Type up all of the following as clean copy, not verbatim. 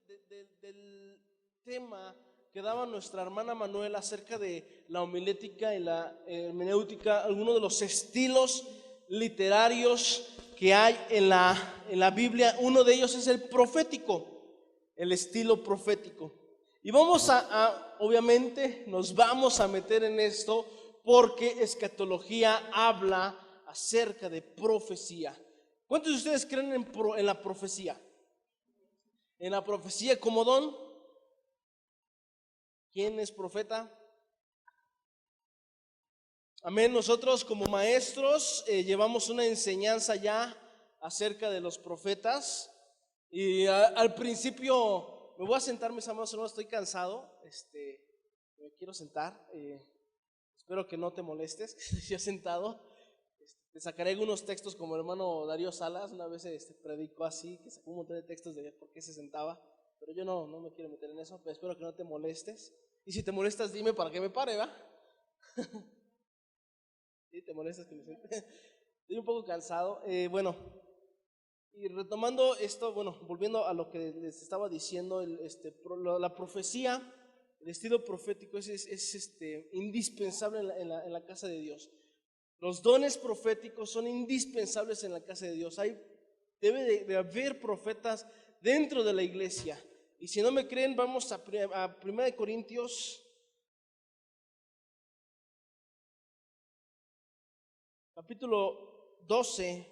del tema que daba nuestra hermana Manuela acerca de la homilética y la hermenéutica, algunos de los estilos literarios que hay en la Biblia. Uno de ellos es el profético, el estilo profético. Y vamos obviamente, nos vamos a meter en esto porque escatología habla acerca de profecía. ¿Cuántos de ustedes creen en la profecía? En la profecía como don. ¿Quién es profeta? Amén. Nosotros como maestros llevamos una enseñanza ya acerca de los profetas. Y al principio, me voy a sentar, mis amados hermanos, estoy cansado. Me quiero sentar. Espero que no te molestes, que estés ya sentado. Te sacaré algunos textos como el hermano Darío Salas. Una vez predicó así, que sacó un montón de textos de por qué se sentaba. Pero yo no me quiero meter en eso, pero espero que no te molestes. Y si te molestas, dime para que me pare, ¿va? ¿Sí? ¿Te molestas que me siente? Estoy un poco cansado. Bueno, y retomando esto, bueno, volviendo a lo que les estaba diciendo, la profecía, el estilo profético es indispensable en la casa de Dios. Los dones proféticos son indispensables en la casa de Dios. Debe de haber profetas dentro de la iglesia. Y si no me creen, vamos a 1 Corintios, capítulo 12,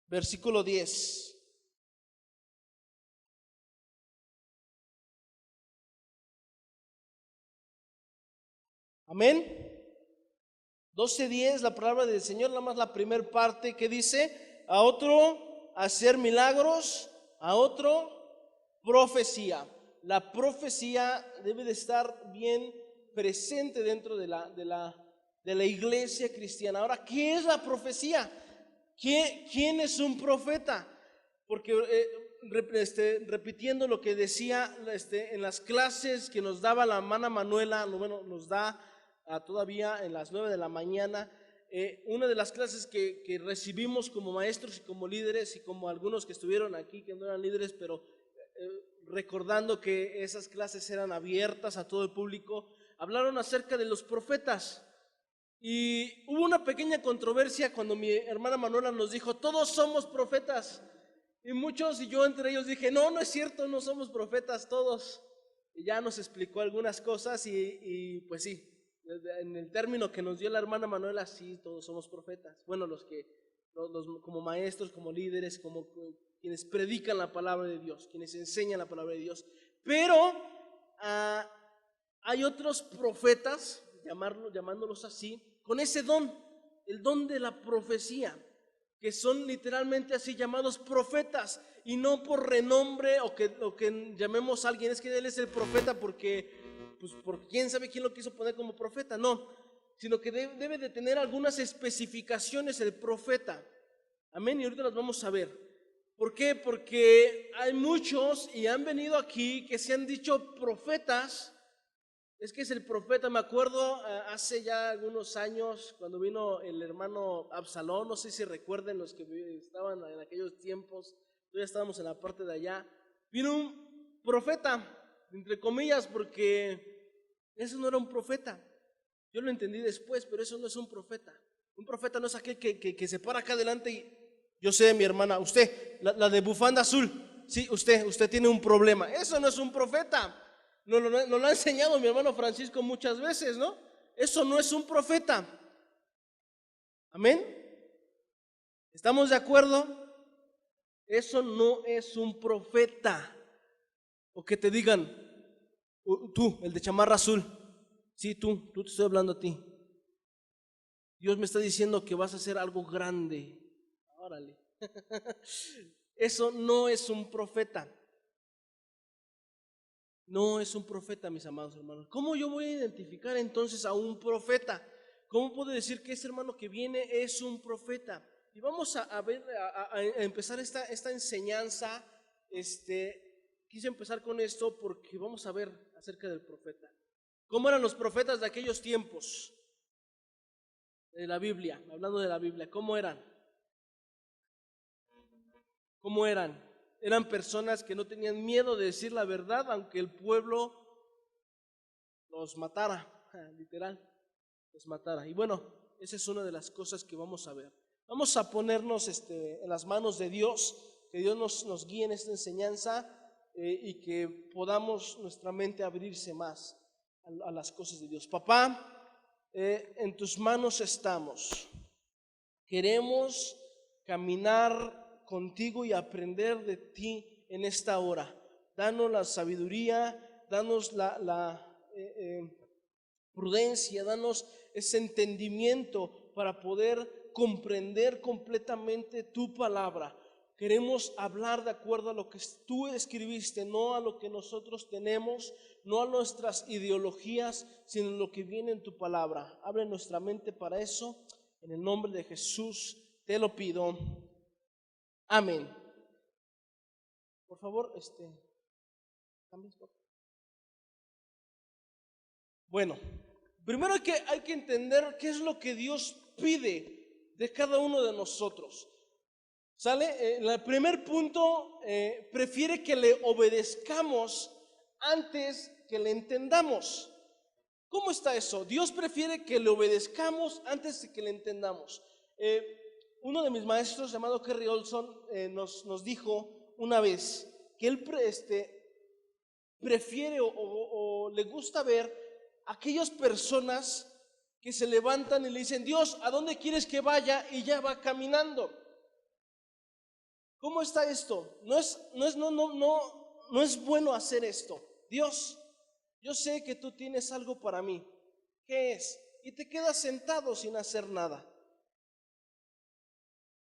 versículo 10. Amén. 12:10, la palabra del Señor, nada más la primera parte que dice: a otro hacer milagros, a otro profecía. La profecía debe de estar bien presente dentro de la iglesia cristiana. Ahora, ¿qué es la profecía? ¿Quién es un profeta? Porque repitiendo lo que decía en las clases que nos daba la hermana Manuela, bueno, nos da todavía en las 9 de la mañana, una de las clases que recibimos como maestros y como líderes, y como algunos que estuvieron aquí que no eran líderes, pero recordando que esas clases eran abiertas a todo el público, hablaron acerca de los profetas. Y hubo una pequeña controversia cuando mi hermana Manuela nos dijo: todos somos profetas. Y muchos, y yo entre ellos, dije: no es cierto, no somos profetas todos. Y ya nos explicó algunas cosas y pues sí, en el término que nos dio la hermana Manuela, sí, todos somos profetas. Bueno, los como maestros, como líderes, como quienes predican la palabra de Dios, quienes enseñan la palabra de Dios. Pero hay otros profetas, llamándolos así, con ese don, el don de la profecía, que son literalmente así llamados profetas, y no por renombre o que llamemos a alguien, es que él es el profeta porque quién sabe quién lo quiso poner como profeta, no, sino que debe de tener algunas especificaciones el profeta. Amén, y ahorita las vamos a ver. ¿Por qué? Porque hay muchos y han venido aquí que se han dicho profetas. Es que es el profeta. Me acuerdo hace ya algunos años cuando vino el hermano Absalón, no sé si recuerden los que estaban en aquellos tiempos, todavía estábamos en la parte de allá. Vino un profeta, entre comillas, porque eso no era un profeta. Yo lo entendí después, pero eso no es un profeta. Un profeta no es aquel que se para acá adelante y: yo sé, mi hermana, usted, la de bufanda azul, sí, usted tiene un problema. Eso no es un profeta. Nos lo ha enseñado mi hermano Francisco muchas veces, ¿no? Eso no es un profeta. Amén. ¿Estamos de acuerdo? Eso no es un profeta. O que te digan: tú, el de chamarra azul, sí, tú te estoy hablando a ti. Dios me está diciendo que vas a hacer algo grande. Órale. Eso no es un profeta. No es un profeta, mis amados hermanos. ¿Cómo yo voy a identificar entonces a un profeta? ¿Cómo puedo decir que ese hermano que viene es un profeta? Y vamos a ver, a empezar esta enseñanza. Quise empezar con esto porque vamos a ver acerca del profeta. ¿Cómo eran los profetas de aquellos tiempos? De la Biblia, hablando de la Biblia, ¿cómo eran? ¿Cómo eran? Eran personas que no tenían miedo de decir la verdad, aunque el pueblo los matara, literal, los matara. Y bueno, esa es una de las cosas que vamos a ver. Vamos a ponernos en las manos de Dios, que Dios nos guíe en esta enseñanza y que podamos nuestra mente abrirse más a las cosas de Dios. Papá, en tus manos estamos. Queremos caminar contigo y aprender de ti en esta hora. Danos la sabiduría, danos la prudencia, danos ese entendimiento para poder comprender completamente tu palabra. Queremos hablar de acuerdo a lo que tú escribiste, no a lo que nosotros tenemos, no a nuestras ideologías, sino lo que viene en tu palabra. Abre nuestra mente para eso. En el nombre de Jesús te lo pido. Amén. Por favor, ¿cambias, por favor? Bueno, primero hay que entender qué es lo que Dios pide de cada uno de nosotros. ¿Sale? El primer punto, prefiere que le obedezcamos antes que le entendamos. ¿Cómo está eso? Dios prefiere que le obedezcamos antes de que le entendamos. Uno de mis maestros, llamado Kerry Olson, nos dijo una vez que él prefiere o le gusta ver aquellas personas que se levantan y le dicen: Dios, ¿a dónde quieres que vaya? Y ya va caminando. ¿Cómo está esto? No es bueno hacer esto. Dios, yo sé que tú tienes algo para mí. ¿Qué es? Y te quedas sentado sin hacer nada.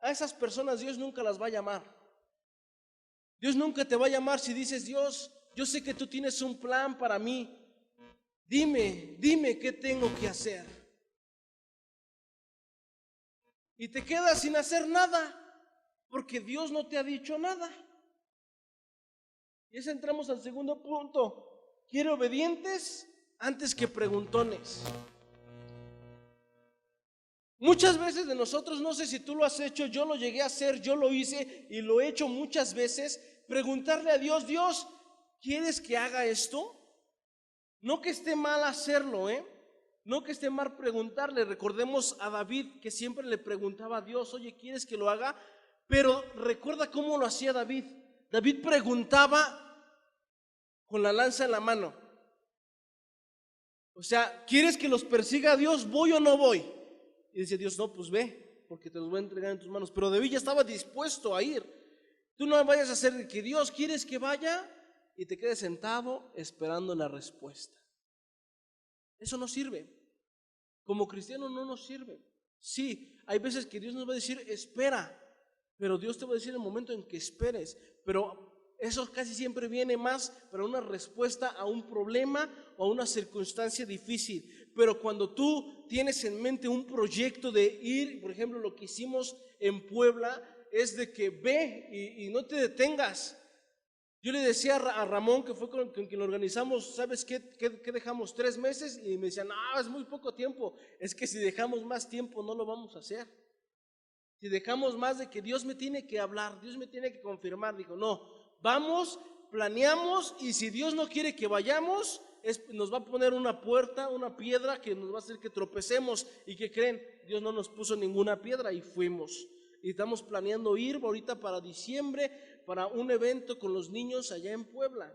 A esas personas Dios nunca las va a llamar. Dios nunca te va a llamar si dices: Dios, yo sé que tú tienes un plan para mí. Dime qué tengo que hacer. Y te quedas sin hacer nada, porque Dios no te ha dicho nada. Y eso entramos al segundo punto. Quiere obedientes antes que preguntones. Muchas veces de nosotros, no sé si tú lo has hecho, yo lo llegué a hacer, yo lo hice y lo he hecho muchas veces, preguntarle a Dios: Dios, ¿quieres que haga esto? No que esté mal hacerlo, no que esté mal preguntarle. Recordemos a David, que siempre le preguntaba a Dios: oye, ¿quieres que lo haga? Pero recuerda cómo lo hacía David. David preguntaba con la lanza en la mano. O sea, ¿quieres que los persiga a Dios? ¿Voy o no voy? Y dice Dios: no, pues ve, porque te los voy a entregar en tus manos. Pero David ya estaba dispuesto a ir. Tú no vayas a hacer que Dios, ¿quieres que vaya? Y te quedes sentado esperando la respuesta. Eso no sirve. Como cristiano no nos sirve. Sí, hay veces que Dios nos va a decir: espera. Pero Dios te va a decir el momento en que esperes. Pero eso casi siempre viene más para una respuesta a un problema o a una circunstancia difícil. Pero cuando tú tienes en mente un proyecto de ir, por ejemplo, lo que hicimos en Puebla, es de que ve y no te detengas. Yo le decía a Ramón, que fue con quien lo organizamos: ¿sabes qué dejamos? 3 meses. Y me decía: no, es muy poco tiempo. Es que si dejamos más tiempo no lo vamos a hacer. Si dejamos más de que Dios me tiene que hablar, Dios me tiene que confirmar. Dijo: no, vamos, planeamos, y si Dios no quiere que vayamos, nos va a poner una puerta, una piedra que nos va a hacer que tropecemos. ¿Y qué creen? Dios no nos puso ninguna piedra y fuimos. Y estamos planeando ir ahorita para diciembre, para un evento con los niños allá en Puebla.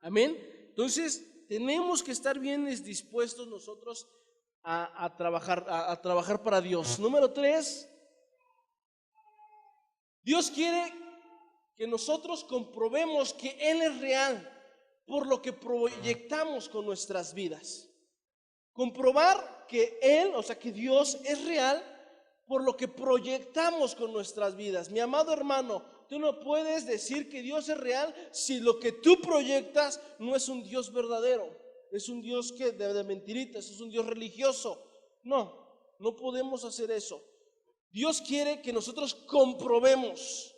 Amén. Entonces tenemos que estar bien dispuestos nosotros a trabajar para Dios. Número 3, Dios quiere que nosotros comprobemos que Él es real por lo que proyectamos con nuestras vidas. Comprobar que Él, o sea, que Dios es real por lo que proyectamos con nuestras vidas. Mi amado hermano, tú no puedes decir que Dios es real si lo que tú proyectas no es un Dios verdadero. Es un Dios que de mentiritas, es un Dios religioso. No podemos hacer eso. Dios quiere que nosotros comprobemos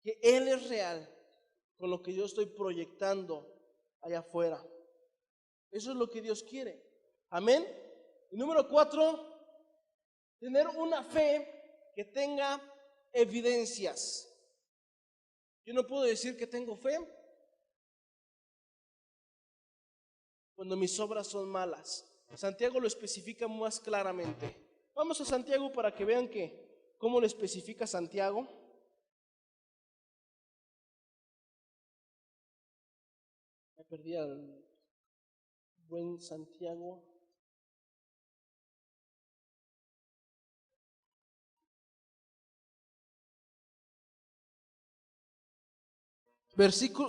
que Él es real con lo que yo estoy proyectando allá afuera. Eso es lo que Dios quiere. Amén. Y número 4, tener una fe que tenga evidencias. Yo no puedo decir que tengo fe cuando mis obras son malas. Santiago lo especifica más claramente. Vamos a Santiago para que vean cómo lo especifica Santiago. Me perdí al buen Santiago.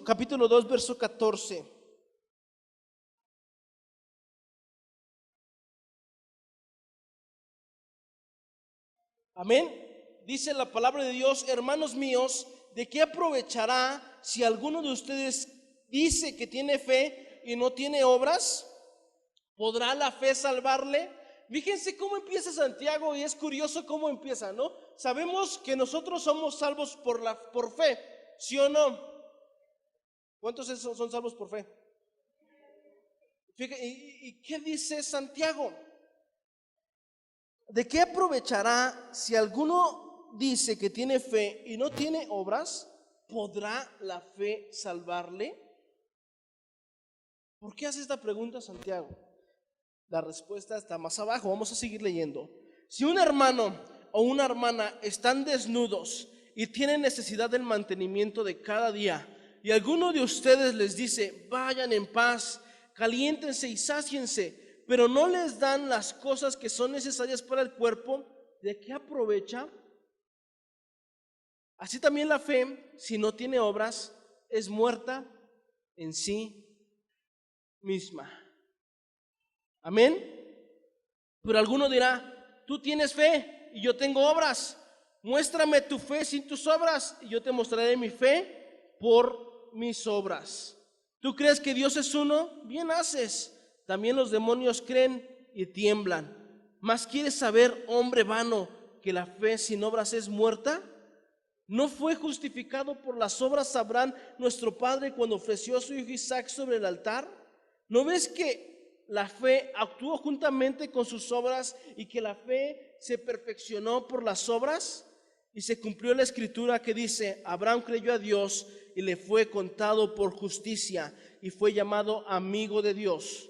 Capítulo 2, verso 14. Amén. Dice la palabra de Dios: hermanos míos, ¿de qué aprovechará si alguno de ustedes dice que tiene fe y no tiene obras? ¿Podrá la fe salvarle? Fíjense cómo empieza Santiago, y es curioso cómo empieza, ¿no? Sabemos que nosotros somos salvos por fe, ¿sí o no? ¿Cuántos son salvos por fe? Fíjense, ¿y qué dice Santiago? ¿De qué aprovechará si alguno dice que tiene fe y no tiene obras? ¿Podrá la fe salvarle? ¿Por qué hace esta pregunta Santiago? La respuesta está más abajo, vamos a seguir leyendo. Si un hermano o una hermana están desnudos y tienen necesidad del mantenimiento de cada día, y alguno de ustedes les dice: vayan en paz, caliéntense y sáciense, pero no les dan las cosas que son necesarias para el cuerpo, ¿de qué aprovecha? Así también la fe, si no tiene obras, es muerta en sí misma. Amén. Pero alguno dirá: tú tienes fe y yo tengo obras. Muéstrame tu fe sin tus obras y yo te mostraré mi fe por mis obras. ¿Tú crees que Dios es uno? Bien haces. También los demonios creen y tiemblan. ¿Mas quieres saber, hombre vano, que la fe sin obras es muerta? ¿No fue justificado por las obras Abraham, nuestro padre, cuando ofreció a su hijo Isaac sobre el altar? ¿No ves que la fe actuó juntamente con sus obras y que la fe se perfeccionó por las obras? Y se cumplió la escritura que dice: Abraham creyó a Dios y le fue contado por justicia y fue llamado amigo de Dios.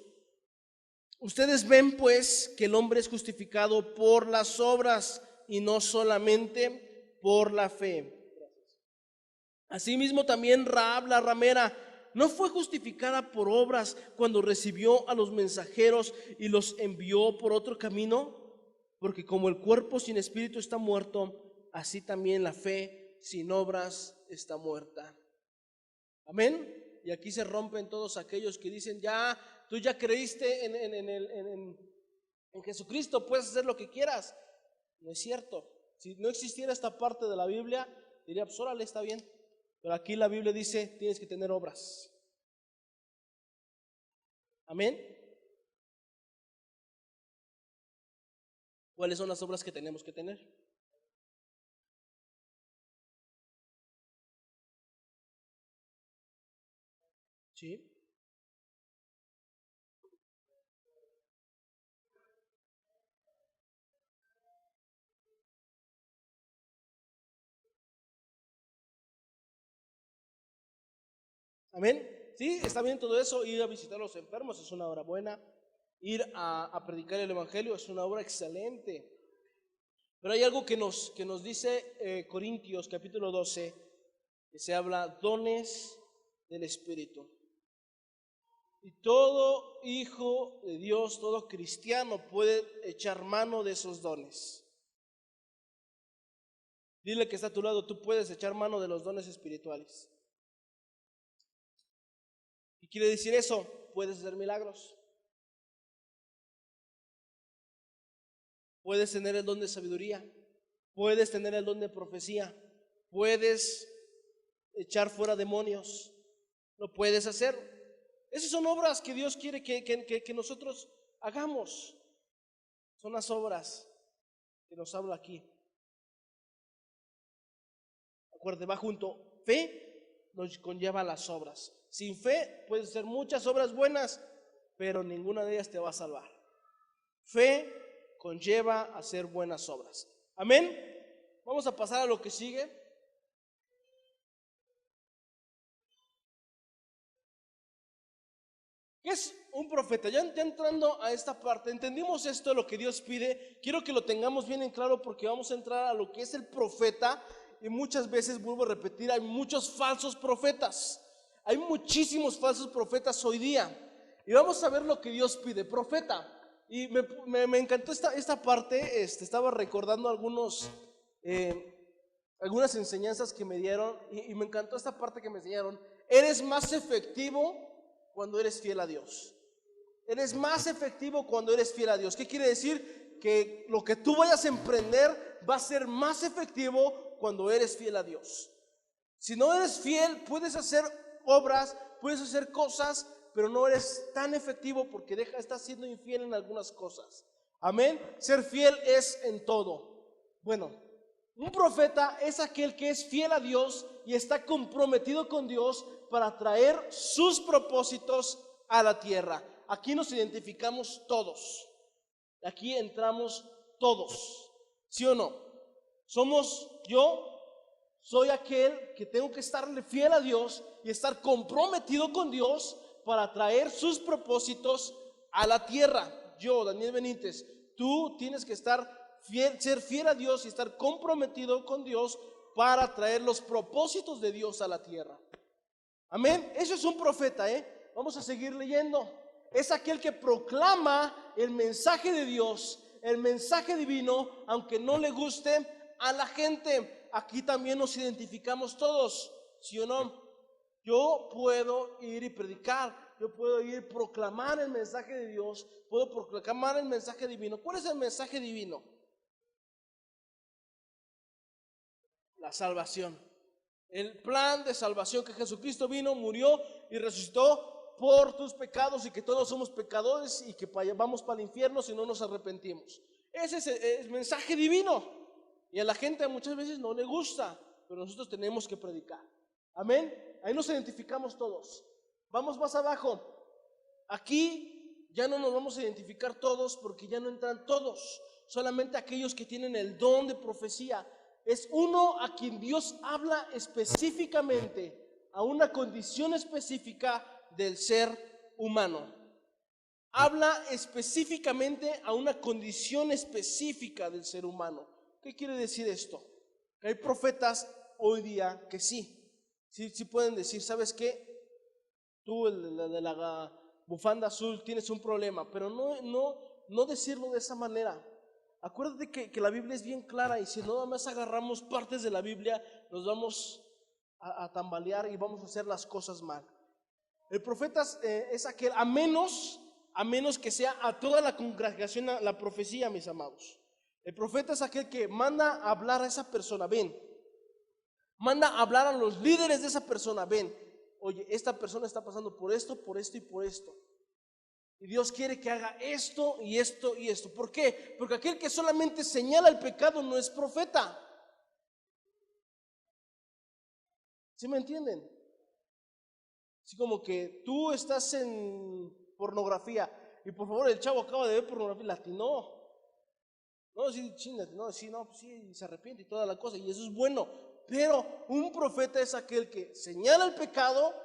Ustedes ven pues que el hombre es justificado por las obras y no solamente por la fe. Asimismo también Rahab la ramera no fue justificada por obras cuando recibió a los mensajeros y los envió por otro camino, porque como el cuerpo sin espíritu está muerto, así también la fe sin obras está muerta. Amén. Y aquí se rompen todos aquellos que dicen: ya, tú ya creíste en Jesucristo, puedes hacer lo que quieras. No es cierto. Si no existiera esta parte de la Biblia, diría: pues órale, está bien. Pero aquí la Biblia dice: tienes que tener obras. Amén. ¿Cuáles son las obras que tenemos que tener? Sí. Amén. Sí, está bien todo eso. Ir a visitar a los enfermos es una obra buena. Ir a predicar el evangelio es una obra excelente. Pero hay algo que nos dice Corintios capítulo 12, que se habla dones del Espíritu. Y todo hijo de Dios, todo cristiano puede echar mano de esos dones. Dile que está a tu lado: tú puedes echar mano de los dones espirituales. ¿Y quiere decir eso? Puedes hacer milagros. Puedes tener el don de sabiduría. Puedes tener el don de profecía. Puedes echar fuera demonios. Lo puedes hacer. Esas son obras que Dios quiere que nosotros hagamos. Son las obras que nos habla aquí. Acuérdate, va junto. Fe nos conlleva las obras. Sin fe puedes hacer muchas obras buenas, pero ninguna de ellas te va a salvar. Fe conlleva hacer buenas obras. Amén. Vamos a pasar a lo que sigue. ¿Qué es un profeta? Ya entrando a esta parte, entendimos esto, lo que Dios pide. Quiero que lo tengamos bien en claro porque vamos a entrar a lo que es el profeta. Y muchas veces, vuelvo a repetir, hay muchos falsos profetas. Hay muchísimos falsos profetas hoy día. Y vamos a ver lo que Dios pide, profeta. Y me encantó esta parte. Estaba recordando algunas enseñanzas que me dieron. Y me encantó esta parte que me enseñaron. Eres más efectivo cuando eres fiel a Dios. Eres más efectivo cuando eres fiel a Dios. ¿Qué quiere decir? Que lo que tú vayas a emprender va a ser más efectivo cuando eres fiel a Dios. Si no eres fiel, puedes hacer obras, puedes hacer cosas, pero no eres tan efectivo porque estás siendo infiel en algunas cosas. Amén. Ser fiel es en todo. Bueno, un profeta es aquel que es fiel a Dios y está comprometido con Dios para traer sus propósitos a la tierra. Aquí nos identificamos todos. Aquí entramos todos. ¿Sí o no? Soy aquel que tengo que estarle fiel a Dios y estar comprometido con Dios para traer sus propósitos a la tierra. Yo, Daniel Benítez, tú tienes que ser fiel a Dios y estar comprometido con Dios para traer los propósitos de Dios a la tierra. Amén. Eso es un profeta, Vamos a seguir leyendo. Es aquel que proclama el mensaje de Dios, el mensaje divino, aunque no le guste a la gente. Aquí también nos identificamos todos, ¿sí o no? Yo puedo ir y predicar, yo puedo ir y proclamar el mensaje de Dios, puedo proclamar el mensaje divino. ¿Cuál es el mensaje divino? La salvación. El plan de salvación, que Jesucristo vino, murió y resucitó por tus pecados y que todos somos pecadores y que vamos para el infierno si no nos arrepentimos. Ese es el mensaje divino. Y a la gente muchas veces no le gusta, pero nosotros tenemos que predicar. Amén. Ahí nos identificamos todos. Vamos más abajo. Aquí ya no nos vamos a identificar todos porque ya no entran todos. Solamente aquellos que tienen el don de profecía. Es uno a quien Dios habla específicamente a una condición específica del ser humano. Habla específicamente a una condición específica del ser humano. ¿Qué quiere decir esto? Que hay profetas hoy día que sí pueden decir, ¿sabes qué? Tú, el de la bufanda azul, tienes un problema, pero no decirlo de esa manera. Acuérdate que la Biblia es bien clara y si nada más agarramos partes de la Biblia, nos vamos a tambalear y vamos a hacer las cosas mal. El profeta es aquel, a menos que sea a toda la congregación la profecía, mis amados. El profeta es aquel que manda a hablar a esa persona, ven. Manda a hablar a los líderes de esa persona, ven. Oye, esta persona está pasando por esto y por esto. Y Dios quiere que haga esto y esto y esto. ¿Por qué? Porque aquel que solamente señala el pecado no es profeta. ¿Sí me entienden? Así como que tú estás en pornografía y por favor el chavo acaba de ver pornografía, latinó. No, sí, chingate, no, sí, no, sí, se arrepiente y toda la cosa, y eso es bueno. Pero un profeta es aquel que señala el pecado,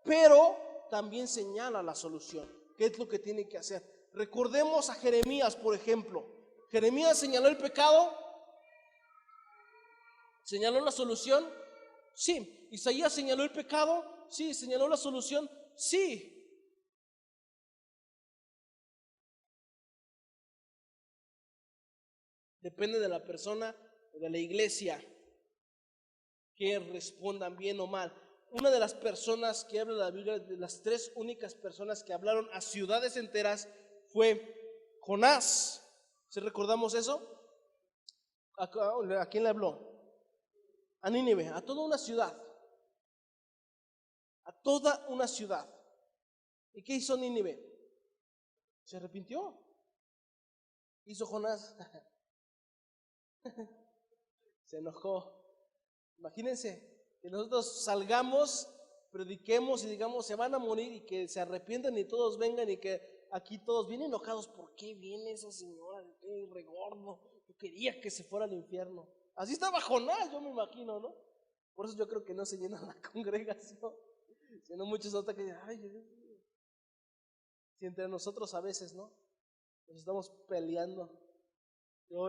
pero también señala la solución. ¿Qué es lo que tiene que hacer? Recordemos a Jeremías, por ejemplo. Jeremías señaló el pecado, señaló la solución, sí. Isaías señaló el pecado, sí. Señaló la solución, sí. Depende de la persona o de la iglesia que respondan bien o mal. Una de las personas que habla la Biblia, de las 3 únicas personas que hablaron a ciudades enteras, fue Jonás. ¿Sí recordamos eso? ¿A quién le habló? A Nínive, a toda una ciudad. A toda una ciudad. ¿Y qué hizo Nínive? Se arrepintió. Hizo Jonás. Se enojó. Imagínense que nosotros salgamos, prediquemos y digamos se van a morir y que se arrepientan y todos vengan y que aquí todos vienen enojados. ¿Por qué viene esa señora? ¡Qué regordo! Yo quería que se fuera al infierno. Así estaba Jonás, yo me imagino, ¿no? Por eso yo creo que no se llena la congregación, sino muchos otros que dicen, ay, Si entre nosotros a veces, ¿no? Nos estamos peleando. Yo,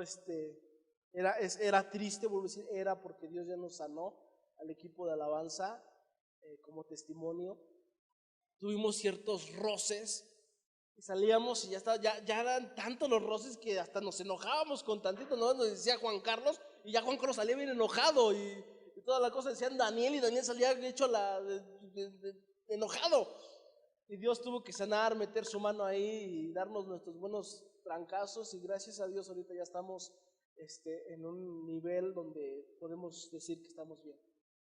era triste, vuelvo a decir, era porque Dios ya nos sanó al equipo de alabanza como testimonio. Tuvimos ciertos roces y salíamos y ya eran tantos los roces que hasta nos enojábamos con tantito, ¿no? Nos decía Juan Carlos y ya Juan Carlos salía bien enojado y toda la cosa decían Daniel y Daniel salía hecho enojado. Y Dios tuvo que sanar, meter su mano ahí y darnos nuestros buenos trancazos y gracias a Dios ahorita ya estamos en un nivel donde podemos decir que estamos bien.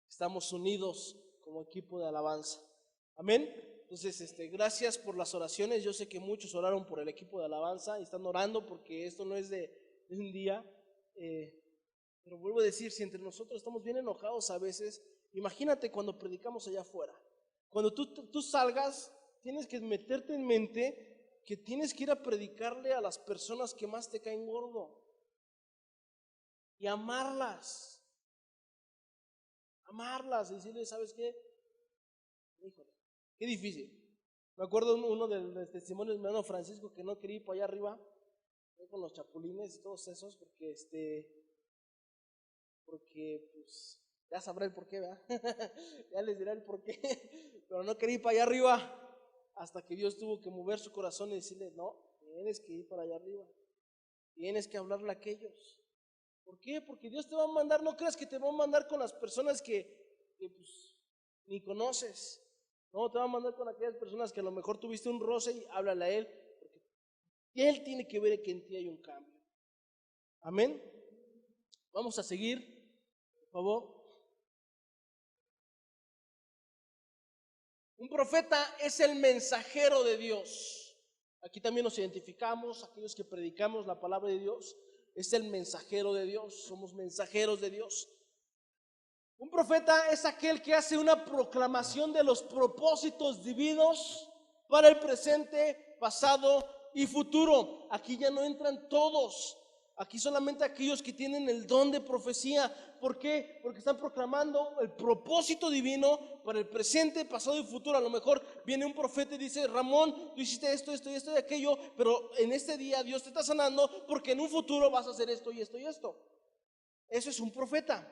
Estamos unidos como equipo de alabanza. Amén. Entonces, gracias por las oraciones. Yo sé que muchos oraron por el equipo de alabanza y están orando porque esto no es de un día. Pero vuelvo a decir, si entre nosotros estamos bien enojados a veces, imagínate cuando predicamos allá afuera. Cuando tú salgas, tienes que meterte en mente que tienes que ir a predicarle a las personas que más te caen gordo y amarlas. Amarlas y decirles, ¿sabes qué? Híjole, qué difícil. Me acuerdo uno de los testimonios de mi hermano Francisco que no quería ir para allá arriba con los chapulines y todos esos porque pues ya sabrá el porqué, ¿verdad? Ya les dirá el porqué, pero no quería ir para allá arriba hasta que Dios tuvo que mover su corazón y decirle, no, tienes que ir para allá arriba, tienes que hablarle a aquellos. ¿Por qué? Porque Dios te va a mandar, no creas que te va a mandar con las personas que pues, ni conoces. No, te va a mandar con aquellas personas que a lo mejor tuviste un roce y háblale a Él, porque Él tiene que ver que en ti hay un cambio. Amén. Vamos a seguir, por favor. Un profeta es el mensajero de Dios. Aquí también nos identificamos, aquellos que predicamos la palabra de Dios, es el mensajero de Dios, somos mensajeros de Dios. Un profeta es aquel que hace una proclamación de los propósitos divinos para el presente, pasado y futuro. Aquí ya no entran todos. Aquí solamente aquellos que tienen el don de profecía. ¿Por qué? Porque están proclamando el propósito divino para el presente, pasado y futuro. A lo mejor viene un profeta y dice, Ramón, tú hiciste esto, esto y esto y aquello, pero en este día Dios te está sanando porque en un futuro vas a hacer esto y esto y esto. Eso es un profeta.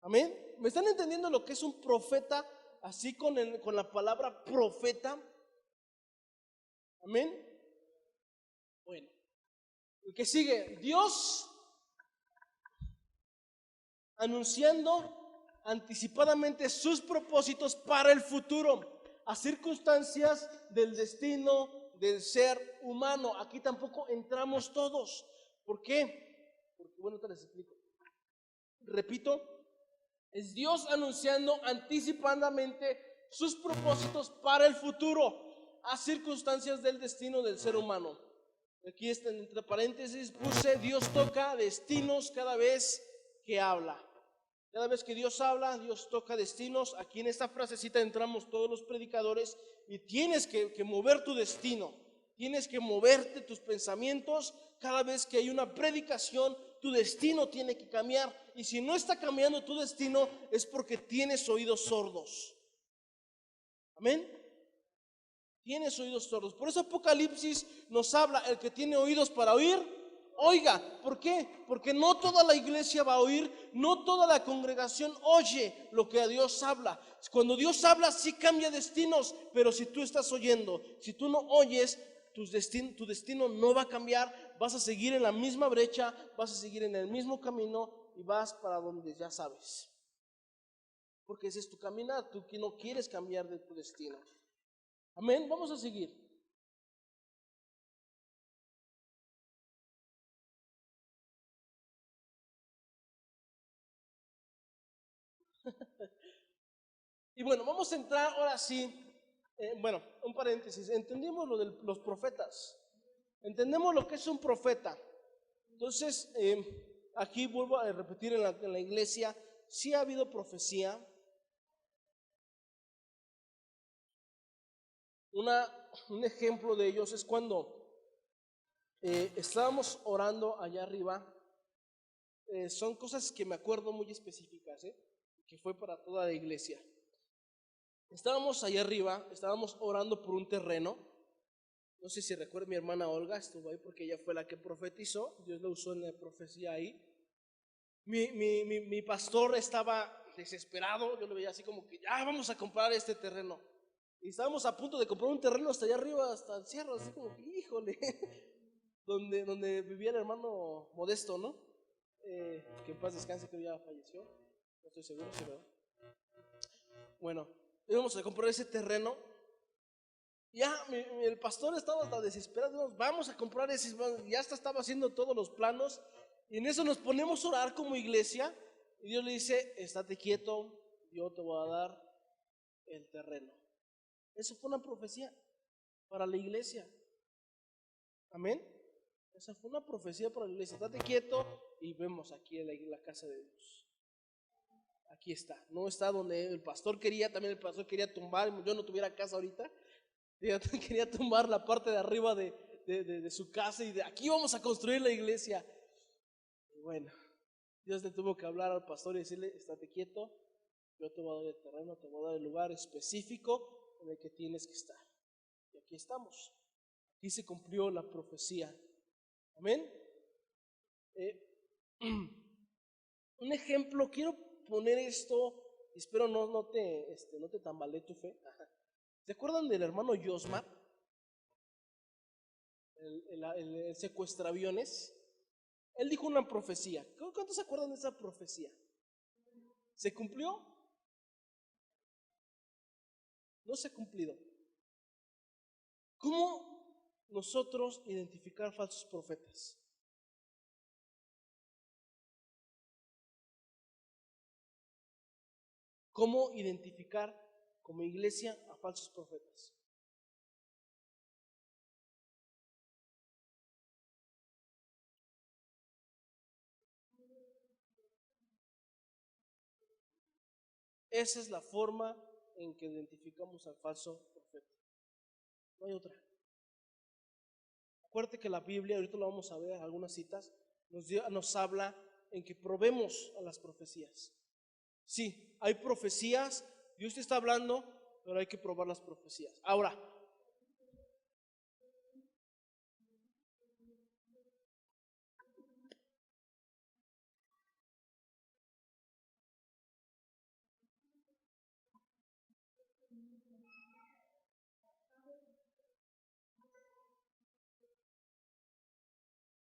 Amén. ¿Me están entendiendo lo que es un profeta? Así con la palabra profeta. Amén. Bueno, el que sigue, Dios anunciando anticipadamente sus propósitos para el futuro, a circunstancias del destino del ser humano. Aquí tampoco entramos todos. ¿Por qué? Porque bueno, te les explico. Repito, es Dios anunciando anticipadamente sus propósitos para el futuro a circunstancias del destino del ser humano. Aquí está entre paréntesis puse Dios toca destinos cada vez que habla. Cada vez que Dios habla, Dios toca destinos. Aquí en esta frasecita entramos todos los predicadores y tienes que mover tu destino. Tienes que moverte tus pensamientos. Cada vez que hay una predicación, tu destino tiene que cambiar. Y si no está cambiando tu destino, es porque tienes oídos sordos. Amén. Tienes oídos sordos. Por eso Apocalipsis nos habla, el que tiene oídos para oír, oiga. ¿Por qué? Porque no toda la iglesia va a oír, no toda la congregación oye lo que a Dios habla. Cuando Dios habla sí cambia destinos, pero si tú estás oyendo, si tú no oyes, tu destino no va a cambiar, vas a seguir en la misma brecha, vas a seguir en el mismo camino y vas para donde ya sabes. Porque ese es tu caminar, tú que no quieres cambiar de tu destino. Amén, vamos a seguir. Y bueno, vamos a entrar ahora sí, bueno, un paréntesis, entendimos lo de los profetas, entendemos lo que es un profeta. Entonces, aquí vuelvo a repetir en la iglesia, sí ha habido profecía. Un ejemplo de ellos es cuando estábamos orando allá arriba. Son cosas que me acuerdo muy específicas, que fue para toda la iglesia. Estábamos allá arriba, estábamos orando por un terreno No sé si recuerda, mi hermana Olga estuvo ahí porque ella fue la que profetizó. Dios la usó en la profecía ahí. Mi pastor estaba desesperado. Yo lo veía así como que ya vamos a comprar este terreno. Y estábamos a punto de comprar un terreno hasta allá arriba, hasta el cerro, así como que híjole, donde vivía el hermano Modesto, ¿no? Que en paz descanse, que ya falleció. No estoy seguro, sí, ¿verdad? Bueno, íbamos a comprar ese terreno. Ya el pastor estaba hasta desesperado. Vamos a comprar ese. Ya hasta estaba haciendo todos los planos. Y en eso nos ponemos a orar como iglesia. Y Dios le dice: estate quieto, yo te voy a dar el terreno. Eso fue una profecía para la iglesia. Amén. Esa fue una profecía para la iglesia. Estate quieto y vemos aquí en la casa de Dios. Aquí está. No está donde el pastor quería. También el pastor quería tumbar. Yo no tuviera casa ahorita. Yo quería tumbar la parte de arriba de su casa y de aquí vamos a construir la iglesia. Y bueno, Dios le tuvo que hablar al pastor y decirle: estate quieto, yo te voy a dar el terreno, te voy a dar el lugar específico en el que tienes que estar. Y aquí estamos. Aquí se cumplió la profecía. Amén. Un ejemplo, quiero poner esto, espero no te tambalee tu fe. ¿Se acuerdan del hermano Yosmar? El secuestraviones. Él dijo una profecía. ¿Cuántos se acuerdan de esa profecía? ¿Se cumplió? No se ha cumplido. ¿Cómo nosotros identificar falsos profetas? ¿Cómo identificar como iglesia a falsos profetas? Esa es la forma en que identificamos al falso profeta. No hay otra. Acuérdate que la Biblia, ahorita lo vamos a ver, algunas citas, nos habla en que probemos a las profecías. Sí, hay profecías, Dios te está hablando, pero hay que probar las profecías. Ahora,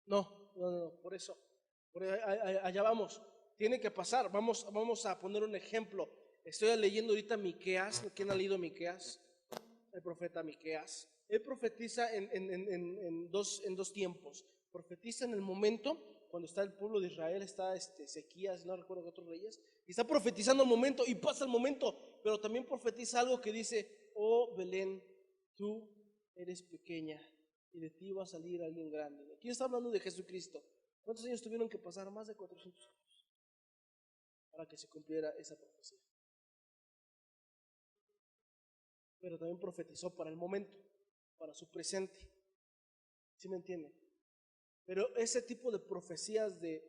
no, allá vamos. Tiene que pasar. Vamos a poner un ejemplo. Estoy leyendo ahorita Miqueas. ¿Quién ha leído Miqueas? El profeta Miqueas. Él profetiza en dos tiempos. Profetiza en el momento cuando está el pueblo de Israel, está Ezequías, no recuerdo qué otros reyes, y está profetizando el momento y pasa el momento, pero también profetiza algo que dice: oh Belén, tú eres pequeña y de ti va a salir alguien grande. Aquí está hablando de Jesucristo. ¿Cuántos años tuvieron que pasar? Más de 400 años para que se cumpliera esa profecía. Pero también profetizó para el momento, para su presente. ¿Sí me entienden? Pero ese tipo de profecías de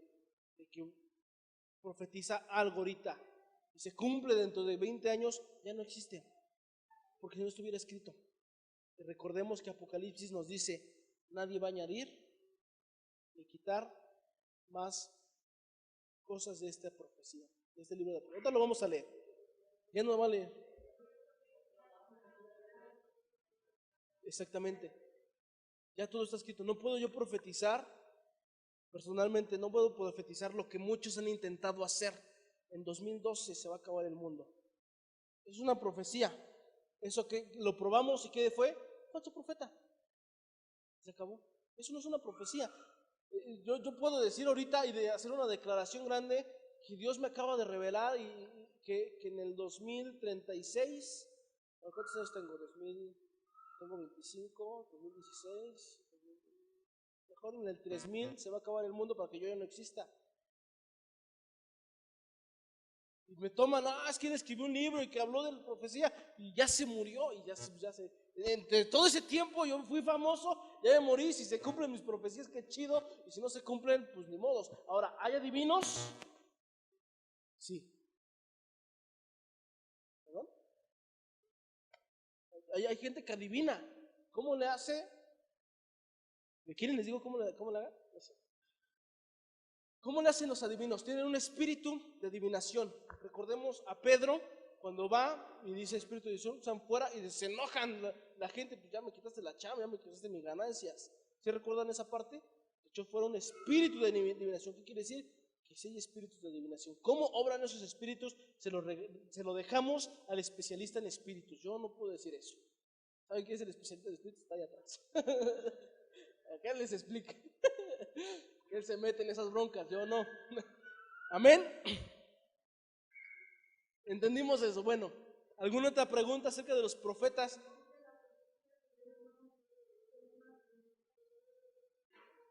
que profetiza algo ahorita y se cumple dentro de 20 años, ya no existe, porque si no estuviera escrito. Y recordemos que Apocalipsis nos dice: nadie va a añadir ni quitar más cosas de esta profecía, de este libro de Apocalipsis. Ahorita lo vamos a leer. Ya no va a leer. Exactamente. Ya todo está escrito. No puedo yo profetizar, personalmente no puedo profetizar lo que muchos han intentado hacer. En 2012 se va a acabar el mundo. Es una profecía. Eso que lo probamos y ¿qué fue? Falso profeta. Se acabó. Eso no es una profecía. Yo puedo decir ahorita y de hacer una declaración grande que Dios me acaba de revelar y que en el 2036, ¿cuántos años tengo? Tengo 25, 2016, mejor en el 3000 se va a acabar el mundo para que yo ya no exista. Y me toman: es que él escribió un libro y que habló de la profecía y ya se murió y entre todo ese tiempo yo fui famoso, ya me morí. Si se cumplen mis profecías, qué chido, y si no se cumplen, pues ni modos. Ahora, ¿hay adivinos? Sí. ¿Perdón? Hay gente que adivina. ¿Cómo le hace? ¿Quieren les digo cómo le hagan? ¿Cómo le hacen los adivinos? Tienen un espíritu de adivinación. Recordemos a Pedro cuando va y dice espíritu de Dios, están fuera y se enojan la gente, pues ya me quitaste la chamba, ya me quitaste mis ganancias. ¿Sí recuerdan esa parte? De hecho, fueron espíritu de adivinación. ¿Qué quiere decir? Que sí hay espíritus de adivinación. ¿Cómo obran esos espíritus? Se lo dejamos al especialista en espíritus. Yo no puedo decir eso. ¿Saben quién es el especialista en espíritus? Está ahí atrás. Acá les explica. Él se mete en esas broncas, yo no. Amén. ¿Entendimos eso? Bueno, ¿alguna otra pregunta acerca de los profetas?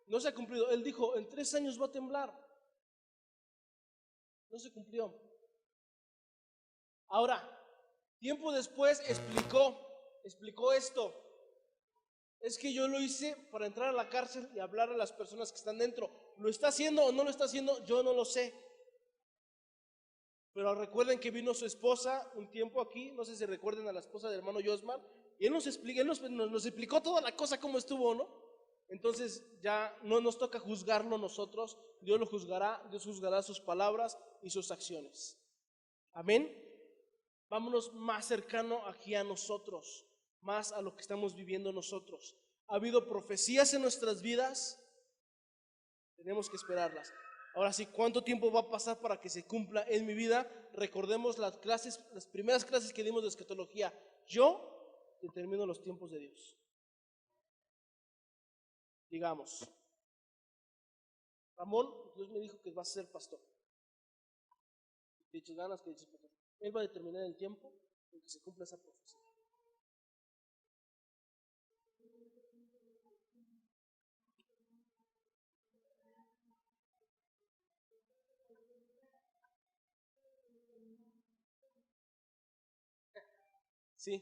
No se ha cumplido. Él dijo, en 3 años va a temblar. No se cumplió. Ahora, tiempo después explicó esto. Es que yo lo hice para entrar a la cárcel y hablar a las personas que están dentro. ¿Lo está haciendo o no lo está haciendo? Yo no lo sé. Pero recuerden que vino su esposa un tiempo aquí, no sé si recuerden a la esposa del hermano Josman, y él nos explicó toda la cosa cómo estuvo, ¿no? Entonces ya no nos toca juzgarlo nosotros, Dios lo juzgará, Dios juzgará sus palabras y sus acciones. Amén. Vámonos más cercano aquí a nosotros, más a lo que estamos viviendo nosotros. ¿Ha habido profecías en nuestras vidas? Tenemos que esperarlas. Ahora sí, ¿cuánto tiempo va a pasar para que se cumpla en mi vida? Recordemos las primeras clases que dimos de escatología. Yo determino los tiempos de Dios. Digamos, Ramón, Dios me dijo que va a ser pastor. Dichas ganas que dices, pastor. Él va a determinar el tiempo en que se cumpla esa profecía. Sí.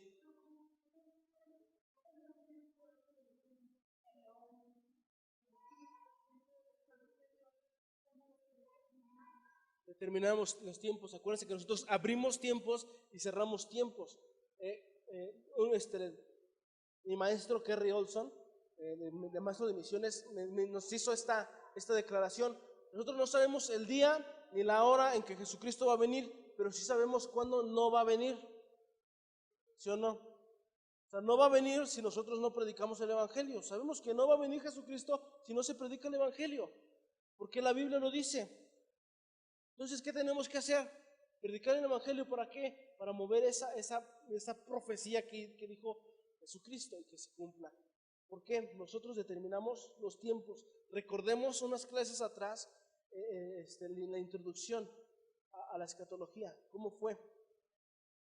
Determinamos los tiempos. Acuérdense que nosotros abrimos tiempos y cerramos tiempos. Mi maestro Kerry Olson, de maestro de misiones, nos hizo esta declaración. Nosotros no sabemos el día ni la hora en que Jesucristo va a venir, pero sí sabemos cuándo no va a venir. ¿Sí o no? O sea, no va a venir si nosotros no predicamos el Evangelio. Sabemos que no va a venir Jesucristo si no se predica el Evangelio, porque la Biblia lo dice. Entonces, ¿qué tenemos que hacer? Predicar el Evangelio, ¿para qué? Para mover esa profecía que dijo Jesucristo y que se cumpla. ¿Por qué? Nosotros determinamos los tiempos. Recordemos unas clases atrás, la introducción a la escatología. ¿Cómo fue?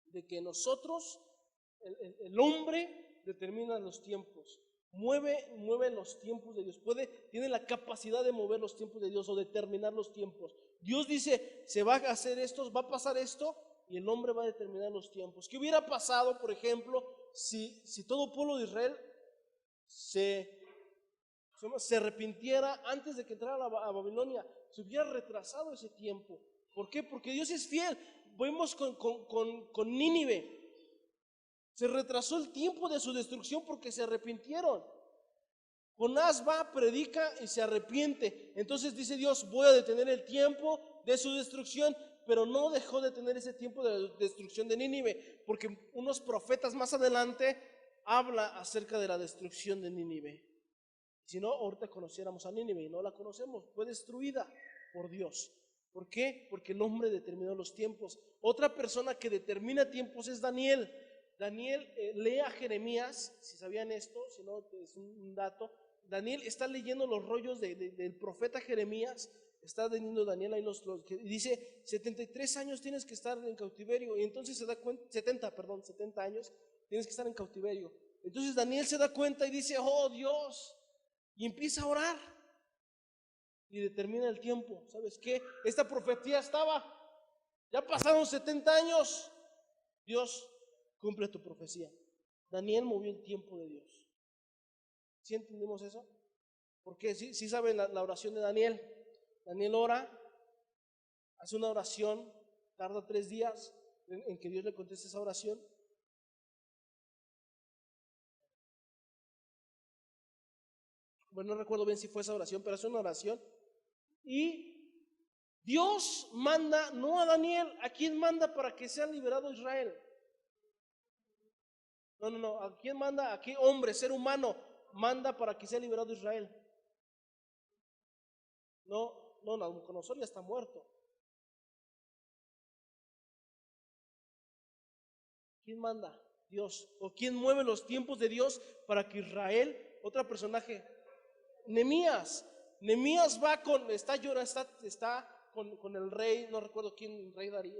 De que nosotros, el hombre determina los tiempos. Mueve los tiempos de Dios. Tiene la capacidad de mover los tiempos de Dios o determinar los tiempos. Dios dice, se va a hacer esto, va a pasar esto, y el hombre va a determinar los tiempos. ¿Qué hubiera pasado, por ejemplo, si todo el pueblo de Israel se arrepintiera antes de que entrara a Babilonia? Se hubiera retrasado ese tiempo. ¿Por qué? Porque Dios es fiel. Vemos con Nínive. Se retrasó el tiempo de su destrucción porque se arrepintieron. Jonás va, predica y se arrepiente. Entonces dice Dios, voy a detener el tiempo de su destrucción, pero no dejó de tener ese tiempo de destrucción de Nínive, porque unos profetas más adelante habla acerca de la destrucción de Nínive. Si no, ahorita conociéramos a Nínive y no la conocemos, fue destruida por Dios. ¿Por qué? Porque el hombre determinó los tiempos. Otra persona que determina tiempos es Daniel. Daniel lee a Jeremías, si sabían esto, si no es un dato. Daniel está leyendo los rollos del profeta Jeremías. Está leyendo Daniel ahí y dice 73 años tienes que estar en cautiverio, y entonces se da cuenta, 70 años tienes que estar en cautiverio. Entonces Daniel se da cuenta y dice, oh Dios, y empieza a orar y determina el tiempo. ¿Sabes qué? Esta profecía ya pasaron 70 años. Dios, cumple tu profecía. Daniel movió el tiempo de Dios. ¿Sí entendimos eso? Porque sí saben la oración de Daniel. Daniel ora, hace una oración, tarda 3 días en que Dios le conteste esa oración. bueno, no recuerdo bien si fue esa oración, pero es una oración. Y Dios manda, no a Daniel, ¿a quién manda para que sea liberado Israel? No, ¿a quién manda? ¿A qué hombre, ser humano, manda para que sea liberado Israel? No, Nabucodonosor ya está muerto. ¿Quién manda? Dios. ¿O quién mueve los tiempos de Dios para que Israel, otro personaje? Nehemías. Nehemías va con, está llorando, está con el rey, no recuerdo quién, rey Darío,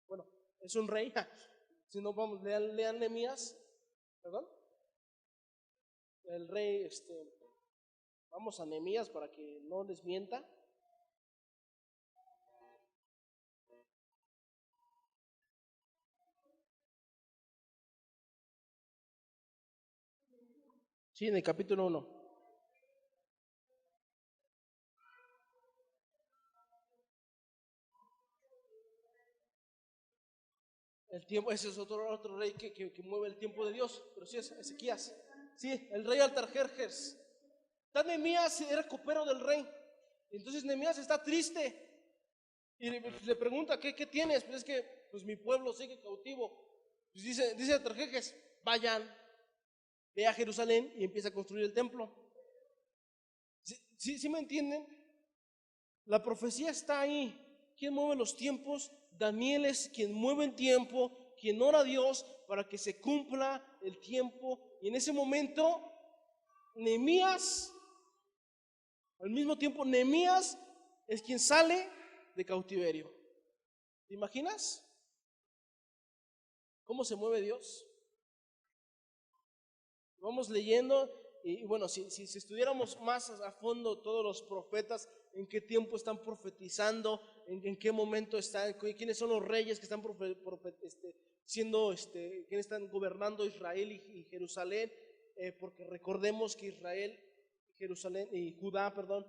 bueno, es un rey. Si no, vamos, lean Nehemías, perdón. El rey, vamos a Nehemías para que no les mienta. Sí, en el capítulo 1. El tiempo, ese es otro rey que mueve el tiempo de Dios, pero sí es Ezequías. Sí, el rey Artajerjes. Nehemías era copero del rey. Entonces Nehemías está triste y le pregunta, ¿qué tienes? Pues es que pues mi pueblo sigue cautivo. Pues dice Artajerjes, vayan, ve a Jerusalén y empieza a construir el templo. ¿Sí me entienden? La profecía está ahí. ¿Quién mueve los tiempos? Daniel es quien mueve el tiempo, quien ora a Dios para que se cumpla el tiempo. Y en ese momento, Nehemías, al mismo tiempo, Nehemías es quien sale de cautiverio. ¿Te imaginas cómo se mueve Dios? Vamos leyendo y bueno, si estudiáramos más a fondo todos los profetas, en qué tiempo están profetizando, en qué momento están, quiénes son los reyes que están quiénes están gobernando Israel y Jerusalén, porque recordemos que Israel, Jerusalén y Judá, perdón,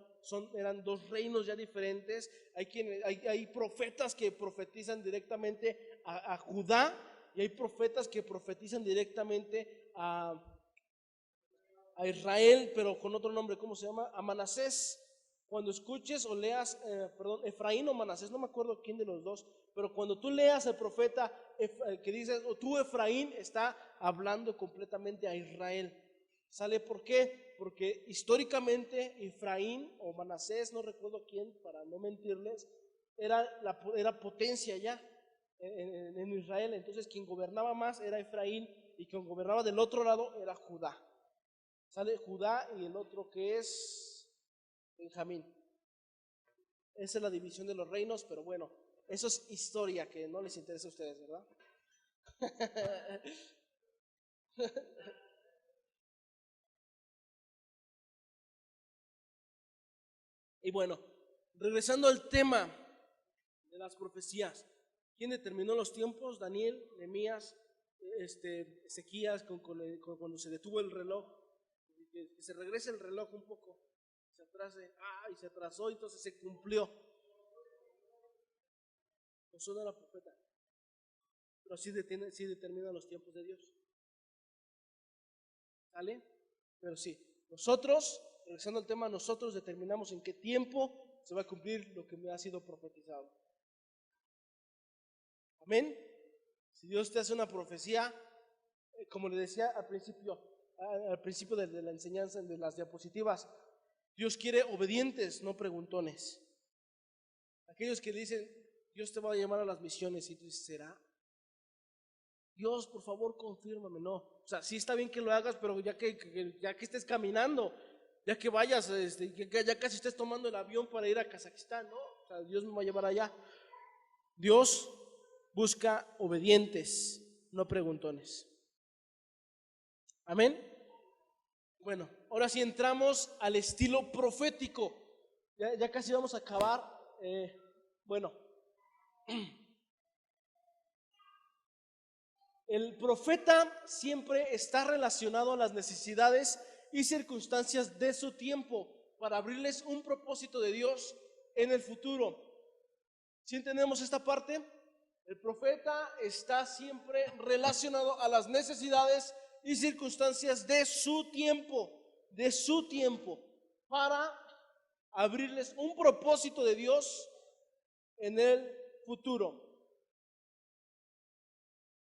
eran dos reinos ya diferentes. Hay profetas que profetizan directamente a Judá y hay profetas que profetizan directamente a Israel, pero con otro nombre. ¿Cómo se llama? A Manasés. Cuando escuches o leas, Efraín o Manasés, no me acuerdo quién de los dos, pero cuando tú leas el profeta que dice, tú Efraín, está hablando completamente a Israel. ¿Sale por qué? Porque históricamente Efraín o Manasés, no recuerdo quién, para no mentirles, era potencia ya en Israel. Entonces quien gobernaba más era Efraín y quien gobernaba del otro lado era Judá. Sale Judá y el otro que es Benjamín. Esa es la división de los reinos, pero bueno, eso es historia que no les interesa a ustedes, ¿verdad? Y bueno, regresando al tema de las profecías, ¿quién determinó los tiempos? Daniel, Nehemías, Ezequías, cuando se detuvo el reloj, que se regrese el reloj un poco, se atrase, y se atrasó, entonces se cumplió. No era profeta, pero sí determina los tiempos de Dios. ¿Sale? Pero sí, nosotros, regresando al tema, nosotros determinamos en qué tiempo se va a cumplir lo que me ha sido profetizado. Amén. Si Dios te hace una profecía, como le decía al principio de la enseñanza, de las diapositivas, Dios quiere obedientes, no preguntones. Aquellos que dicen, Dios te va a llamar a las misiones, y tú dices, ¿será? Dios, por favor, confírmame. No, o sea, sí está bien que lo hagas, pero ya que estés caminando, ya que vayas, ya casi estés tomando el avión para ir a Kazajistán, ¿no? O sea, Dios me va a llevar allá. Dios busca obedientes, no preguntones. Amén. Bueno, ahora sí entramos al estilo profético. Ya casi vamos a acabar. Bueno, el profeta siempre está relacionado a las necesidades y circunstancias de su tiempo para abrirles un propósito de Dios en el futuro. ¿Sí entendemos esta parte? El profeta está siempre relacionado a las necesidades y circunstancias de su tiempo. de su tiempo para abrirles un propósito de Dios en el futuro.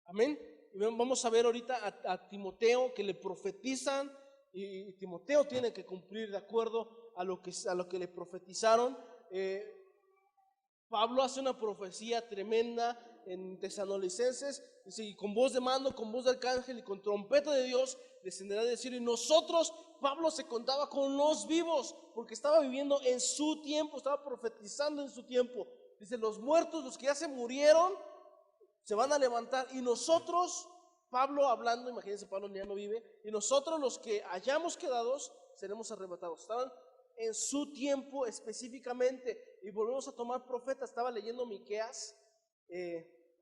Amén. Y vamos a ver ahorita a Timoteo que le profetizan y Timoteo tiene que cumplir de acuerdo a lo que le profetizaron. Pablo hace una profecía tremenda en Tesalonicenses, dice, y con voz de mando, con voz de arcángel y con trompeta de Dios descenderá de cielo. Y nosotros, Pablo se contaba con los vivos, porque estaba viviendo en su tiempo, estaba profetizando en su tiempo. Dice, los muertos, los que ya se murieron, se van a levantar. Y nosotros, Pablo hablando, imagínense, Pablo ya no vive, y nosotros los que hayamos quedado, seremos arrebatados. Estaban en su tiempo específicamente. Y volvemos a tomar profetas. Estaba leyendo Miqueas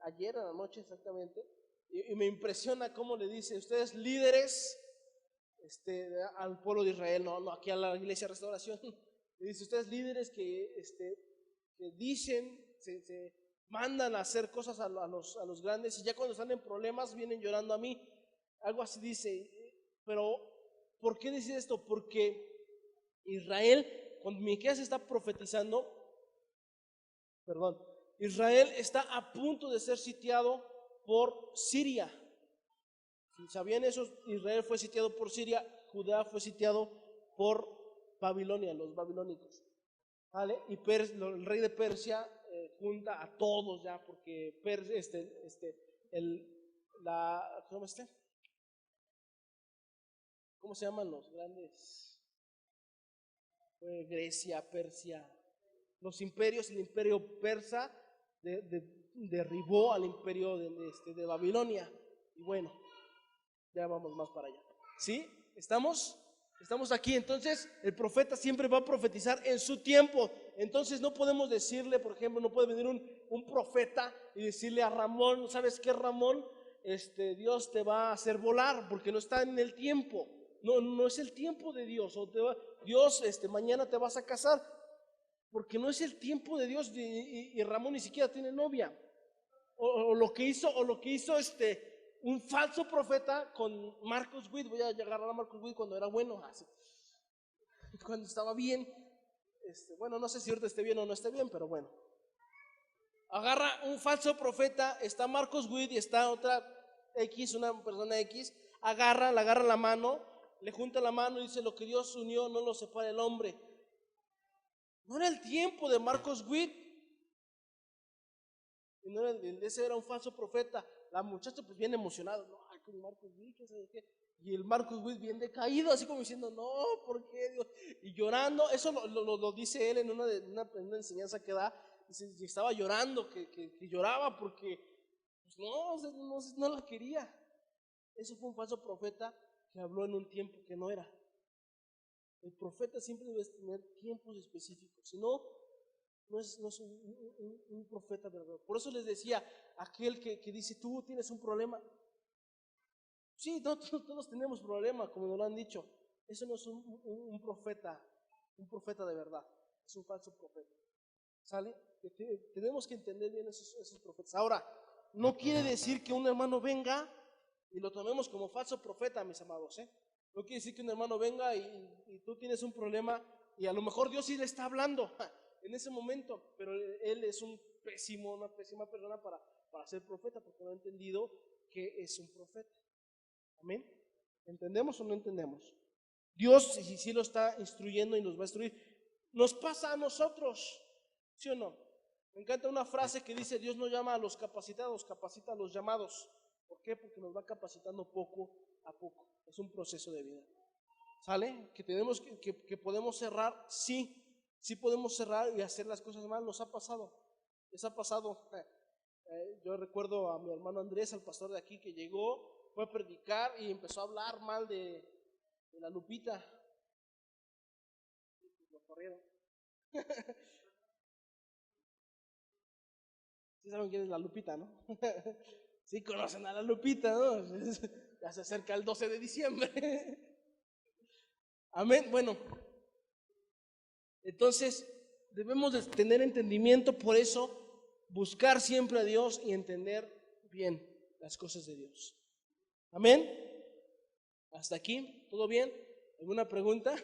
ayer en la noche exactamente, y me impresiona cómo le dice, ustedes líderes al pueblo de Israel, no aquí a la iglesia Restauración, le dice, ustedes líderes que dicen, se mandan a hacer cosas a los grandes, y ya cuando están en problemas vienen llorando a mí. Algo así dice. Pero ¿por qué dice esto? Porque Israel, cuando Miqueas está profetizando, Israel está a punto de ser sitiado por Siria. Si sabían eso, Israel fue sitiado por Siria, Judá fue sitiado por Babilonia, los babilónicos. ¿Vale? Y el rey de Persia junta a todos ya, porque ¿cómo se llaman los grandes? Fue Grecia, Persia, los imperios. El imperio persa derribó al imperio de Babilonia. Y bueno, ya vamos más para allá. ¿Sí? ¿Estamos aquí? Entonces el profeta siempre va a profetizar en su tiempo. Entonces no podemos decirle, por ejemplo, no puede venir un profeta y decirle a Ramón, ¿sabes qué, Ramón? Dios te va a hacer volar, porque no está en el tiempo. No es el tiempo de Dios. Dios, mañana te vas a casar, porque no es el tiempo de Dios. Y Ramón ni siquiera tiene novia. O lo que hizo un falso profeta con Marcus Witt. Voy a agarrar a Marcus Witt cuando era bueno, cuando estaba bien. Bueno, no sé si ahorita esté bien o no esté bien, pero bueno. Agarra un falso profeta, está Marcus Witt y está otra X, una persona X, le agarra la mano, le junta la mano y dice, lo que Dios unió no lo separa el hombre. No era el tiempo de Marcus Witt. Y no ese era un falso profeta. La muchacha pues bien emocionada, no, con Marcus Witt, ¿qué sabe qué? Y el Marcus Witt bien decaído, así como diciendo, no, ¿por qué Dios? Y llorando, eso lo dice él en una enseñanza que da, dice, y estaba llorando, que lloraba porque pues no la quería. Eso fue un falso profeta que habló en un tiempo que no era. El profeta siempre debe tener tiempos específicos, si no es un profeta verdadero. Por eso les decía, aquel que dice, tú tienes un problema. Sí, todos tenemos problemas, como nos lo han dicho. Eso no es un profeta de verdad, es un falso profeta. ¿Sale? Tenemos que entender bien esos profetas. Ahora, no quiere decir que un hermano venga y lo tomemos como falso profeta, mis amados. No quiere decir que un hermano venga y tú tienes un problema y a lo mejor Dios sí le está hablando en ese momento, pero él es una pésima persona para ser profeta, porque no ha entendido que es un profeta. Amén. ¿Entendemos o no entendemos? Dios sí lo está instruyendo y nos va a instruir. Nos pasa a nosotros, ¿sí o no? Me encanta una frase que dice, Dios no llama a los capacitados, capacita a los llamados. ¿Por qué? Porque nos va capacitando poco a poco. Es un proceso de vida. ¿Sale? Que podemos cerrar, sí podemos cerrar y hacer las cosas mal. Nos ha pasado. Les ha pasado. Yo recuerdo a mi hermano Andrés, al pastor de aquí, que llegó, fue a predicar y empezó a hablar mal de la Lupita. Lo corrieron. Sí saben quién es la Lupita, ¿no? Sí conocen a la Lupita, ¿no? Ya se acerca el 12 de diciembre. Amén. Bueno, entonces debemos de tener entendimiento, por eso buscar siempre a Dios y entender bien las cosas de Dios. Amén. Hasta aquí, ¿todo bien? ¿Alguna pregunta?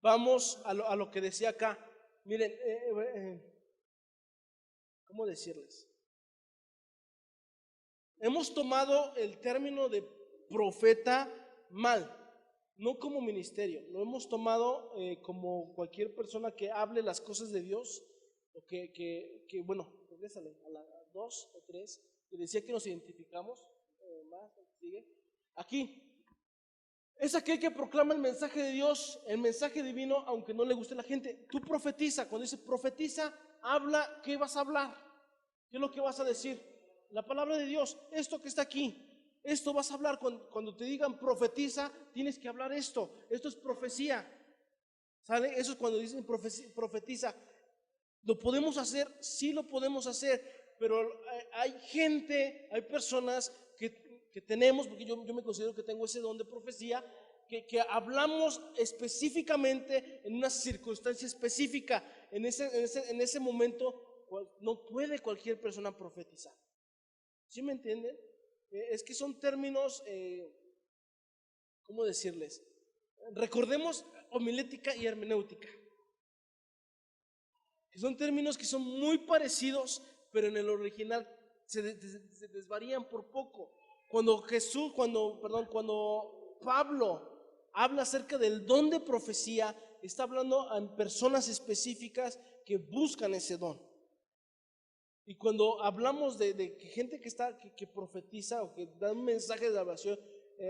Vamos a lo que decía acá. Miren, ¿cómo decirles? Hemos tomado el término de profeta mal, no como ministerio. Lo hemos tomado como cualquier persona que hable las cosas de Dios, o bueno, regrésale a la 2 o 3, que decía que nos identificamos. Más, sigue. Aquí. Es aquel que proclama el mensaje de Dios, el mensaje divino, aunque no le guste a la gente. Tú profetiza, cuando dice profetiza, habla, ¿qué vas a hablar? ¿Qué es lo que vas a decir? La palabra de Dios, esto que está aquí, esto vas a hablar. Cuando te digan profetiza, tienes que hablar esto. Esto es profecía. ¿Sale? Eso es cuando dicen profetiza. ¿Lo podemos hacer? Sí lo podemos hacer, pero hay gente, hay personas que tenemos, porque yo me considero que tengo ese don de profecía, que hablamos específicamente en una circunstancia específica. En ese momento no puede cualquier persona profetizar. ¿Sí me entienden? Es que son términos, ¿cómo decirles? Recordemos homilética y hermenéutica, que son términos que son muy parecidos, pero en el original se desvarían por poco. Cuando Pablo habla acerca del don de profecía, está hablando a personas específicas que buscan ese don. Y cuando hablamos de gente que profetiza o que da un mensaje de salvación,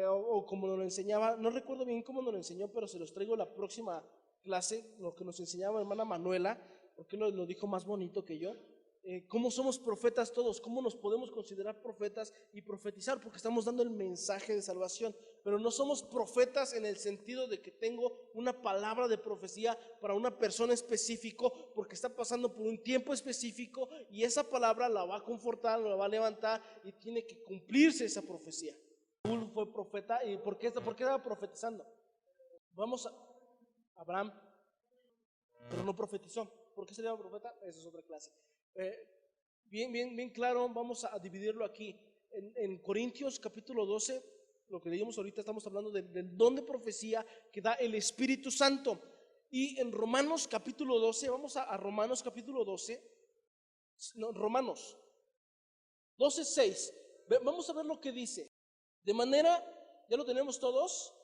o como nos lo enseñaba, no recuerdo bien cómo nos lo enseñó, pero se los traigo la próxima clase, lo que nos enseñaba hermana Manuela, porque lo dijo más bonito que yo. ¿Cómo somos profetas todos? ¿Cómo nos podemos considerar profetas y profetizar? Porque estamos dando el mensaje de salvación, pero no somos profetas en el sentido de que tengo una palabra de profecía para una persona específico, porque está pasando por un tiempo específico y esa palabra la va a confortar, la va a levantar y tiene que cumplirse esa profecía. Saúl fue profeta. ¿Y por qué estaba profetizando? Vamos a Abraham, pero no profetizó. ¿Por qué sería profeta? Esa es otra clase. Bien claro, vamos a dividirlo aquí. En Corintios capítulo 12, lo que leímos ahorita, estamos hablando del don de profecía que da el Espíritu Santo. Y en Romanos capítulo 12, vamos a Romanos capítulo 12, no, Romanos 12:6. Vamos a ver lo que dice. De manera, ¿ya lo tenemos todos?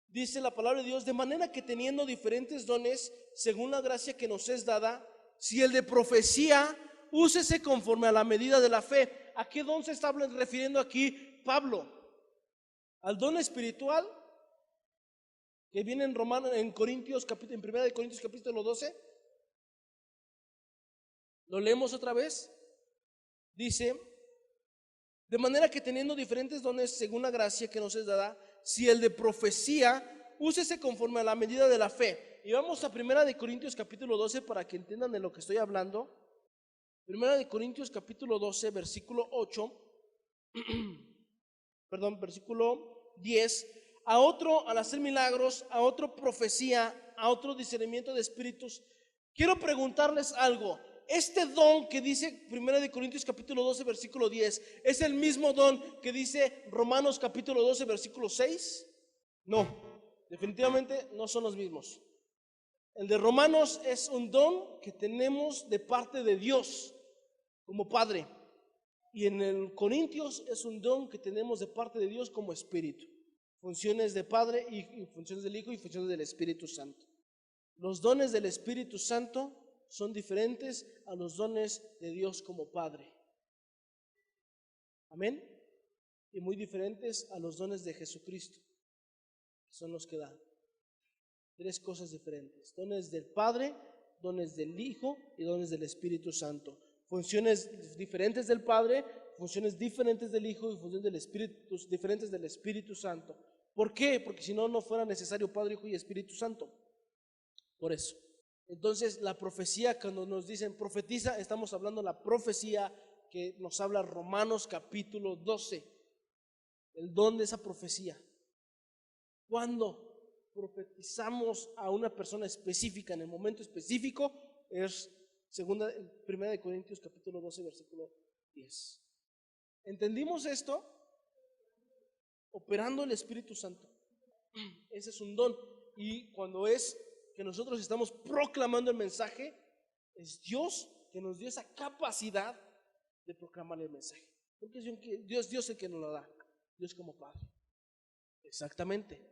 Dice la palabra de Dios, de manera que teniendo diferentes dones, según la gracia que nos es dada, si el de profecía, úsese conforme a la medida de la fe. ¿A qué don se está refiriendo aquí Pablo? ¿Al don espiritual que viene en Corintios, en 1 Corintios capítulo 12? ¿Lo leemos otra vez? Dice, de manera que teniendo diferentes dones según la gracia que nos es dada, si el de profecía, úsese conforme a la medida de la fe. Y vamos a 1 Corintios capítulo 12 para que entiendan de lo que estoy hablando. 1 Corintios capítulo 12, versículo 8, versículo 10. A otro al hacer milagros, a otro profecía, a otro discernimiento de espíritus. Quiero preguntarles algo. Este don que dice 1 Corintios capítulo 12, versículo 10, ¿es el mismo don que dice Romanos capítulo 12, versículo 6? No, definitivamente no son los mismos. El de Romanos es un don que tenemos de parte de Dios como Padre. Y en el Corintios es un don que tenemos de parte de Dios como Espíritu. Funciones de Padre y funciones del Hijo y funciones del Espíritu Santo. Los dones del Espíritu Santo son diferentes a los dones de Dios como Padre. Amén. Y muy diferentes a los dones de Jesucristo, que son los que dan. Tres cosas diferentes: dones del Padre, dones del Hijo y dones del Espíritu Santo. Funciones diferentes del Padre, funciones diferentes del Hijo y funciones del Espíritu, diferentes del Espíritu Santo. ¿Por qué? Porque si no, no fuera necesario Padre, Hijo y Espíritu Santo. Por eso. Entonces, la profecía, cuando nos dicen profetiza, estamos hablando de la profecía que nos habla Romanos capítulo 12. El don de esa profecía. Cuando profetizamos a una persona específica en el momento específico, es 1 Corintios capítulo 12, versículo 10. ¿Entendimos esto? Operando el Espíritu Santo. Ese es un don. Y cuando es que nosotros estamos proclamando el mensaje, es Dios que nos dio esa capacidad de proclamar el mensaje. Porque es Dios el que nos lo da. Dios como Padre. Exactamente.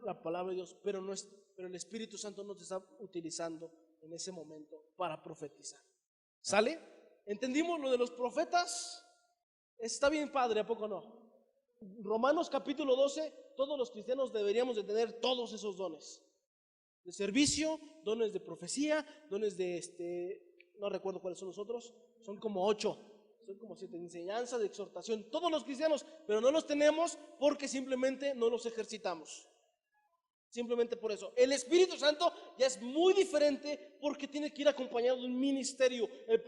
La palabra de Dios, pero el Espíritu Santo nos está utilizando en ese momento para profetizar. ¿Sale? ¿Entendimos lo de los profetas? Está bien padre, ¿a poco no? Romanos capítulo 12, todos los cristianos deberíamos de tener todos esos dones. De servicio, dones de profecía, dones de no recuerdo cuáles son los otros, son como 8, son como 7, enseñanza, de exhortación, todos los cristianos, pero no los tenemos porque simplemente no los ejercitamos. Simplemente por eso. El Espíritu Santo ya es muy diferente porque tiene que ir acompañado de un ministerio. El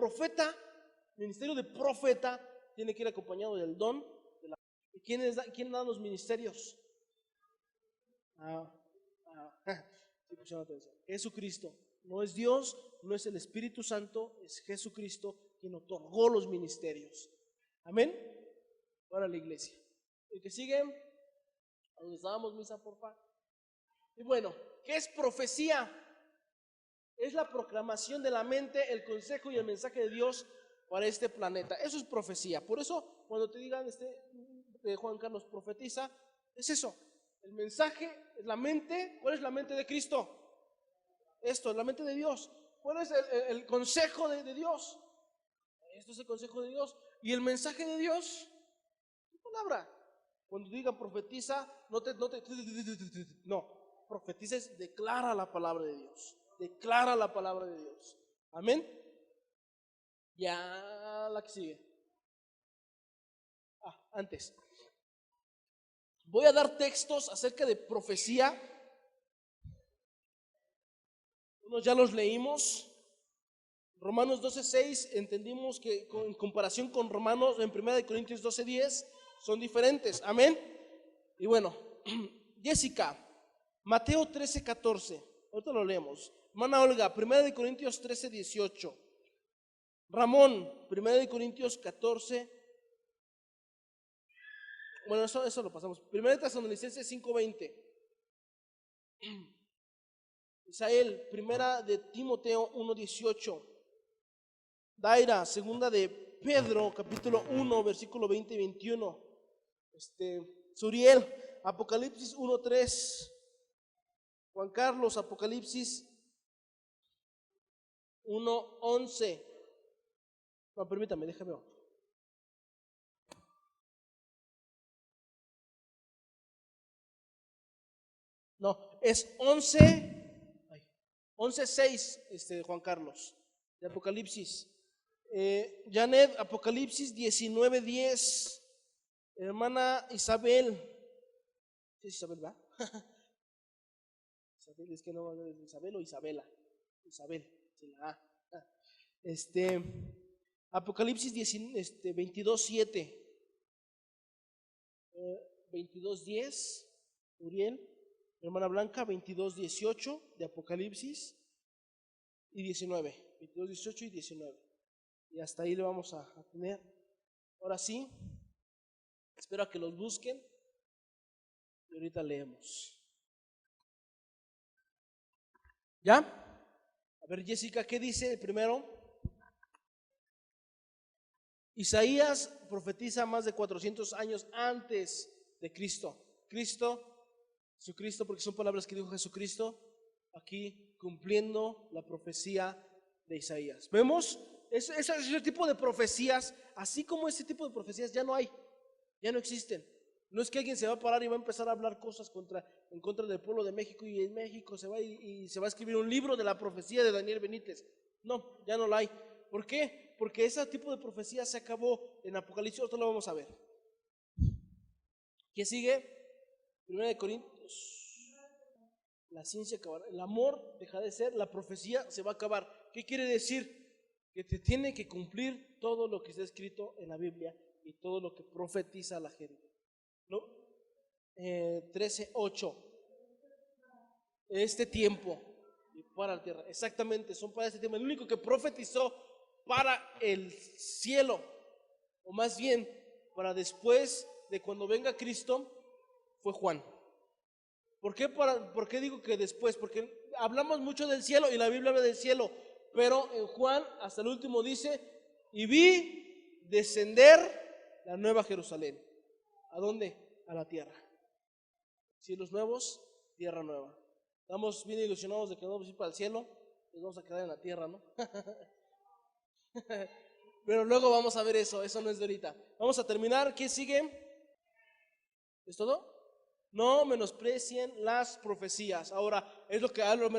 ministerio de profeta, tiene que ir acompañado del don. ¿Quién da los ministerios? Sí, pusieron atención. Jesucristo. No es Dios, no es el Espíritu Santo, es Jesucristo quien otorgó los ministerios. Amén. Ahora la iglesia. El que sigue, a donde estábamos, misa, porfa. Y bueno, ¿qué es profecía? Es la proclamación de la mente, el consejo y el mensaje de Dios para este planeta. Eso es profecía. Por eso, cuando te digan Juan Carlos profetiza, es eso. El mensaje es la mente. ¿Cuál es la mente de Cristo? Esto es la mente de Dios. ¿Cuál es el consejo de Dios? Esto es el consejo de Dios. ¿Y el mensaje de Dios? ¿Qué palabra? Cuando digan profetiza, no. Profetiza es declara la palabra de Dios. Declara la palabra de Dios. Amén. Ya la que sigue. Antes. Voy a dar textos acerca de profecía. Unos ya los leímos. Romanos 12:6, entendimos que en comparación con Romanos, en 1 Corintios 12:10, son diferentes. Amén. Y bueno, Jessica, Mateo 13:14. Ahorita lo leemos. Hermana Olga, 1 Corintios 13:18. Ramón, 1 Corintios 14. Bueno, eso lo pasamos. 1 Tesalonicenses 5:20. Isael, 1 de Timoteo 1:18. Daira, 2 de Pedro, capítulo 1, versículo 20 y 21. Suriel, Apocalipsis 1:3. Juan Carlos, Apocalipsis 1:11. No, permítame, déjame otro. No, es 11:6, Juan Carlos, de Apocalipsis. Janet, Apocalipsis 19:10. Hermana Isabel. ¿Sí es Isabel, va? Isabel, es que no, Isabel o Isabela. Isabel, sin la A. Apocalipsis 22:7. 22:10. Uriel. Hermana Blanca, 22:18 de Apocalipsis y 19. 22:18 y 19. Y hasta ahí le vamos a tener. Ahora sí, espero a que los busquen y ahorita leemos. ¿Ya? A ver, Jessica, ¿qué dice el primero? Isaías profetiza más de 400 años antes de Cristo. Jesucristo, porque son palabras que dijo Jesucristo, aquí cumpliendo la profecía de Isaías. ¿Vemos? Ese tipo de profecías, así como ese tipo de profecías ya no hay, ya no existen. No es que alguien se va a parar y va a empezar a hablar cosas en contra del pueblo de México y en México se va y se va a escribir un libro de la profecía de Daniel Benítez. No, ya no la hay. ¿Por qué? Porque ese tipo de profecía se acabó en Apocalipsis. Esto lo vamos a ver. ¿Qué sigue? 1 Corintios. La ciencia acabará. El amor deja de ser, la profecía se va a acabar. ¿Qué quiere decir? Que te tiene que cumplir todo lo que está escrito en la Biblia y todo lo que profetiza la gente. ¿No? 13:8. Este tiempo y para la tierra. Exactamente, son para este tiempo. El único que profetizó para el cielo, o más bien para después de cuando venga Cristo, fue Juan. ¿Por qué digo que después? Porque hablamos mucho del cielo y la Biblia habla del cielo, pero en Juan hasta el último dice, y vi descender la nueva Jerusalén. ¿A dónde? A la tierra. Cielos nuevos, tierra nueva. Estamos bien ilusionados de que vamos a ir para el cielo, nos vamos a quedar en la tierra, ¿no? Pero luego vamos a ver eso no es de ahorita. Vamos a terminar, ¿qué sigue? ¿Es todo? No menosprecien las profecías. Ahora, es lo que a eso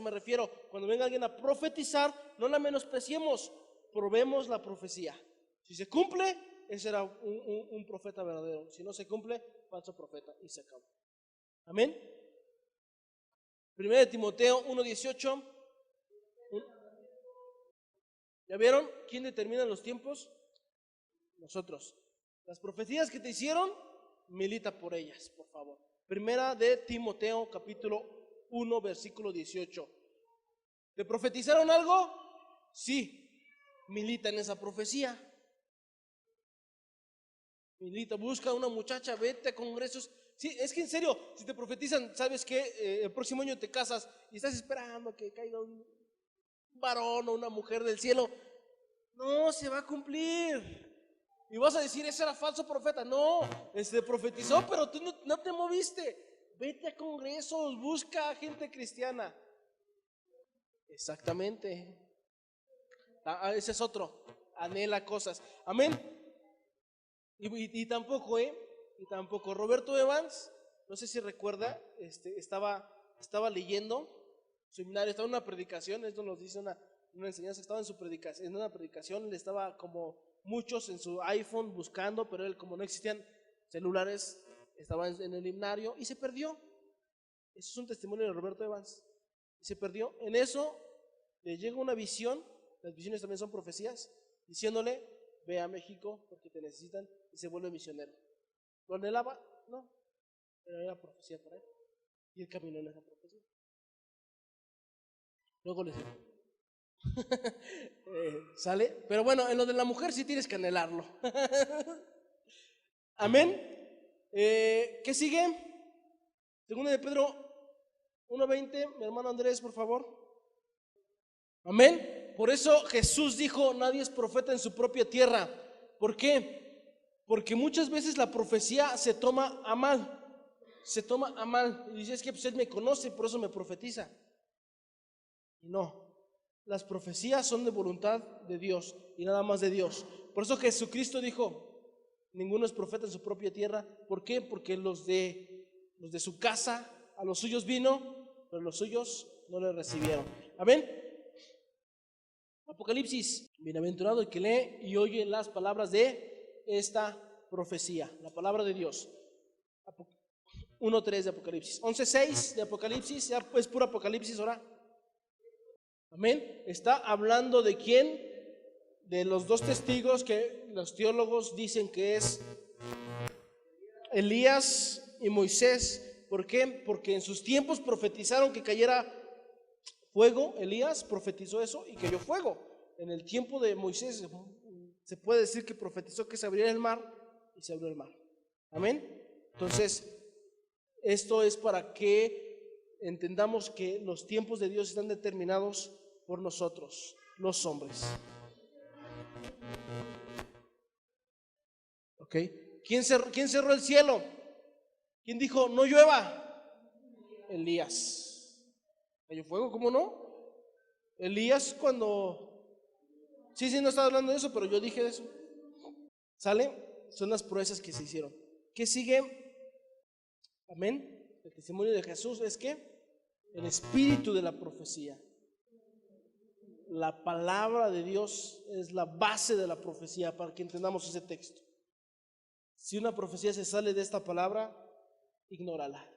me refiero. Cuando venga alguien a profetizar, no la menospreciemos, probemos la profecía. Si se cumple, ese era un profeta verdadero. Si no se cumple, falso profeta, y se acabó. Amén. 1 Timoteo 1:18. ¿Ya vieron quién determina los tiempos? Nosotros. Las profecías que te hicieron, milita por ellas, por favor. 1 Timoteo capítulo 1 versículo 18. ¿Te profetizaron algo? Sí, milita en esa profecía. Milita, busca una muchacha, vete a congresos. Sí, es que en serio, si te profetizan, ¿sabes qué? El próximo año te casas y estás esperando que caiga un varón o una mujer del cielo. No, se va a cumplir. Y vas a decir, ese era falso profeta. No, profetizó, pero tú no te moviste. Vete a congresos, busca gente cristiana. Exactamente. Ese es otro. Anhela cosas. Amén. Y tampoco, y tampoco. Roberto Evans, no sé si recuerda, estaba leyendo seminario, estaba en una predicación, esto nos dice una enseñanza, estaba en su predicación, en una predicación, le estaba como muchos en su iPhone buscando, pero él, como no existían celulares, estaba en el himnario y se perdió. Eso es un testimonio de Roberto Evans. Y se perdió. En eso le llega una visión, las visiones también son profecías, diciéndole, ve a México porque te necesitan, y se vuelve misionero. ¿Lo anhelaba? No, pero era profecía para él. Y él caminó en esa profecía. Luego les digo. ¿Sale? Pero bueno, en lo de la mujer sí tienes que anhelarlo. Amén. ¿Qué sigue? Segunda de Pedro 1:20, mi hermano Andrés, por favor. Amén. Por eso Jesús dijo, nadie es profeta en su propia tierra. ¿Por qué? Porque muchas veces la profecía se toma a mal. Se toma a mal. Y dice, es que pues él me conoce, por eso me profetiza. No. Las profecías son de voluntad de Dios y nada más de Dios. Por eso Jesucristo dijo, ninguno es profeta en su propia tierra. ¿Por qué? Porque los de su casa, a los suyos vino, pero los suyos no le recibieron. Amén. Apocalipsis, bienaventurado el que lee y oye las palabras de esta profecía, la palabra de Dios. 1:3 de Apocalipsis, 11:6 de Apocalipsis, ya pues puro Apocalipsis ahora. Amén. Está hablando de quién, de los dos testigos que los teólogos dicen que es Elías y Moisés. ¿Por qué? Porque en sus tiempos profetizaron que cayera fuego. Elías profetizó eso y cayó fuego. En el tiempo de Moisés se puede decir que profetizó que se abriera el mar y se abrió el mar. Amén. Entonces, esto es para que entendamos que los tiempos de Dios están determinados por nosotros, los hombres. ¿Ok? ¿Quién cerró el cielo? ¿Quién dijo no llueva? Elías. ¿Cayó fuego? ¿Cómo no? Elías cuando... Sí, no estaba hablando de eso, pero yo dije eso. ¿Sale? Son las proezas que se hicieron. ¿Qué sigue? Amén. El testimonio de Jesús es que el espíritu de la profecía. La palabra de Dios es la base de la profecía para que entendamos ese texto. Si una profecía se sale de esta palabra, ignórala,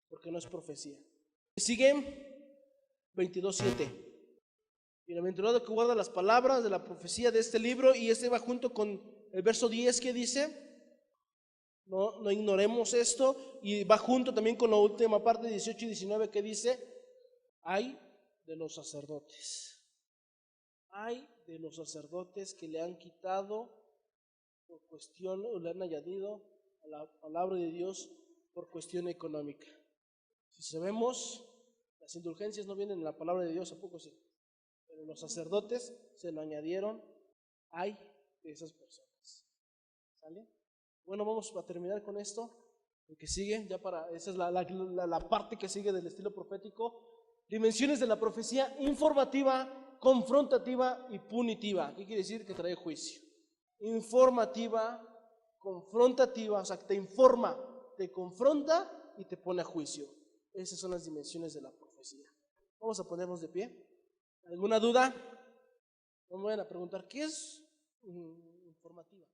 porque no es profecía. Sigue 22:7. Bienaventurado que guarda las palabras de la profecía de este libro, y este va junto con el verso 10 que dice, no ignoremos esto, y va junto también con la última parte 18 y 19 que dice, ay de los sacerdotes. Hay de los sacerdotes que le han quitado por cuestión, o le han añadido a la palabra de Dios por cuestión económica. Si sabemos, las indulgencias no vienen en la palabra de Dios, ¿a poco sí? Pero los sacerdotes se lo añadieron. Hay de esas personas. ¿Sale? Bueno, vamos a terminar con esto. Lo que sigue, esa es la parte que sigue del estilo profético. Dimensiones de la profecía: informativa, confrontativa y punitiva. ¿Qué quiere decir? Que trae juicio. Informativa, confrontativa, o sea, que te informa, te confronta y te pone a juicio. Esas son las dimensiones de la profecía. Vamos a ponernos de pie. ¿Alguna duda? No me vayan a preguntar, ¿qué es informativa?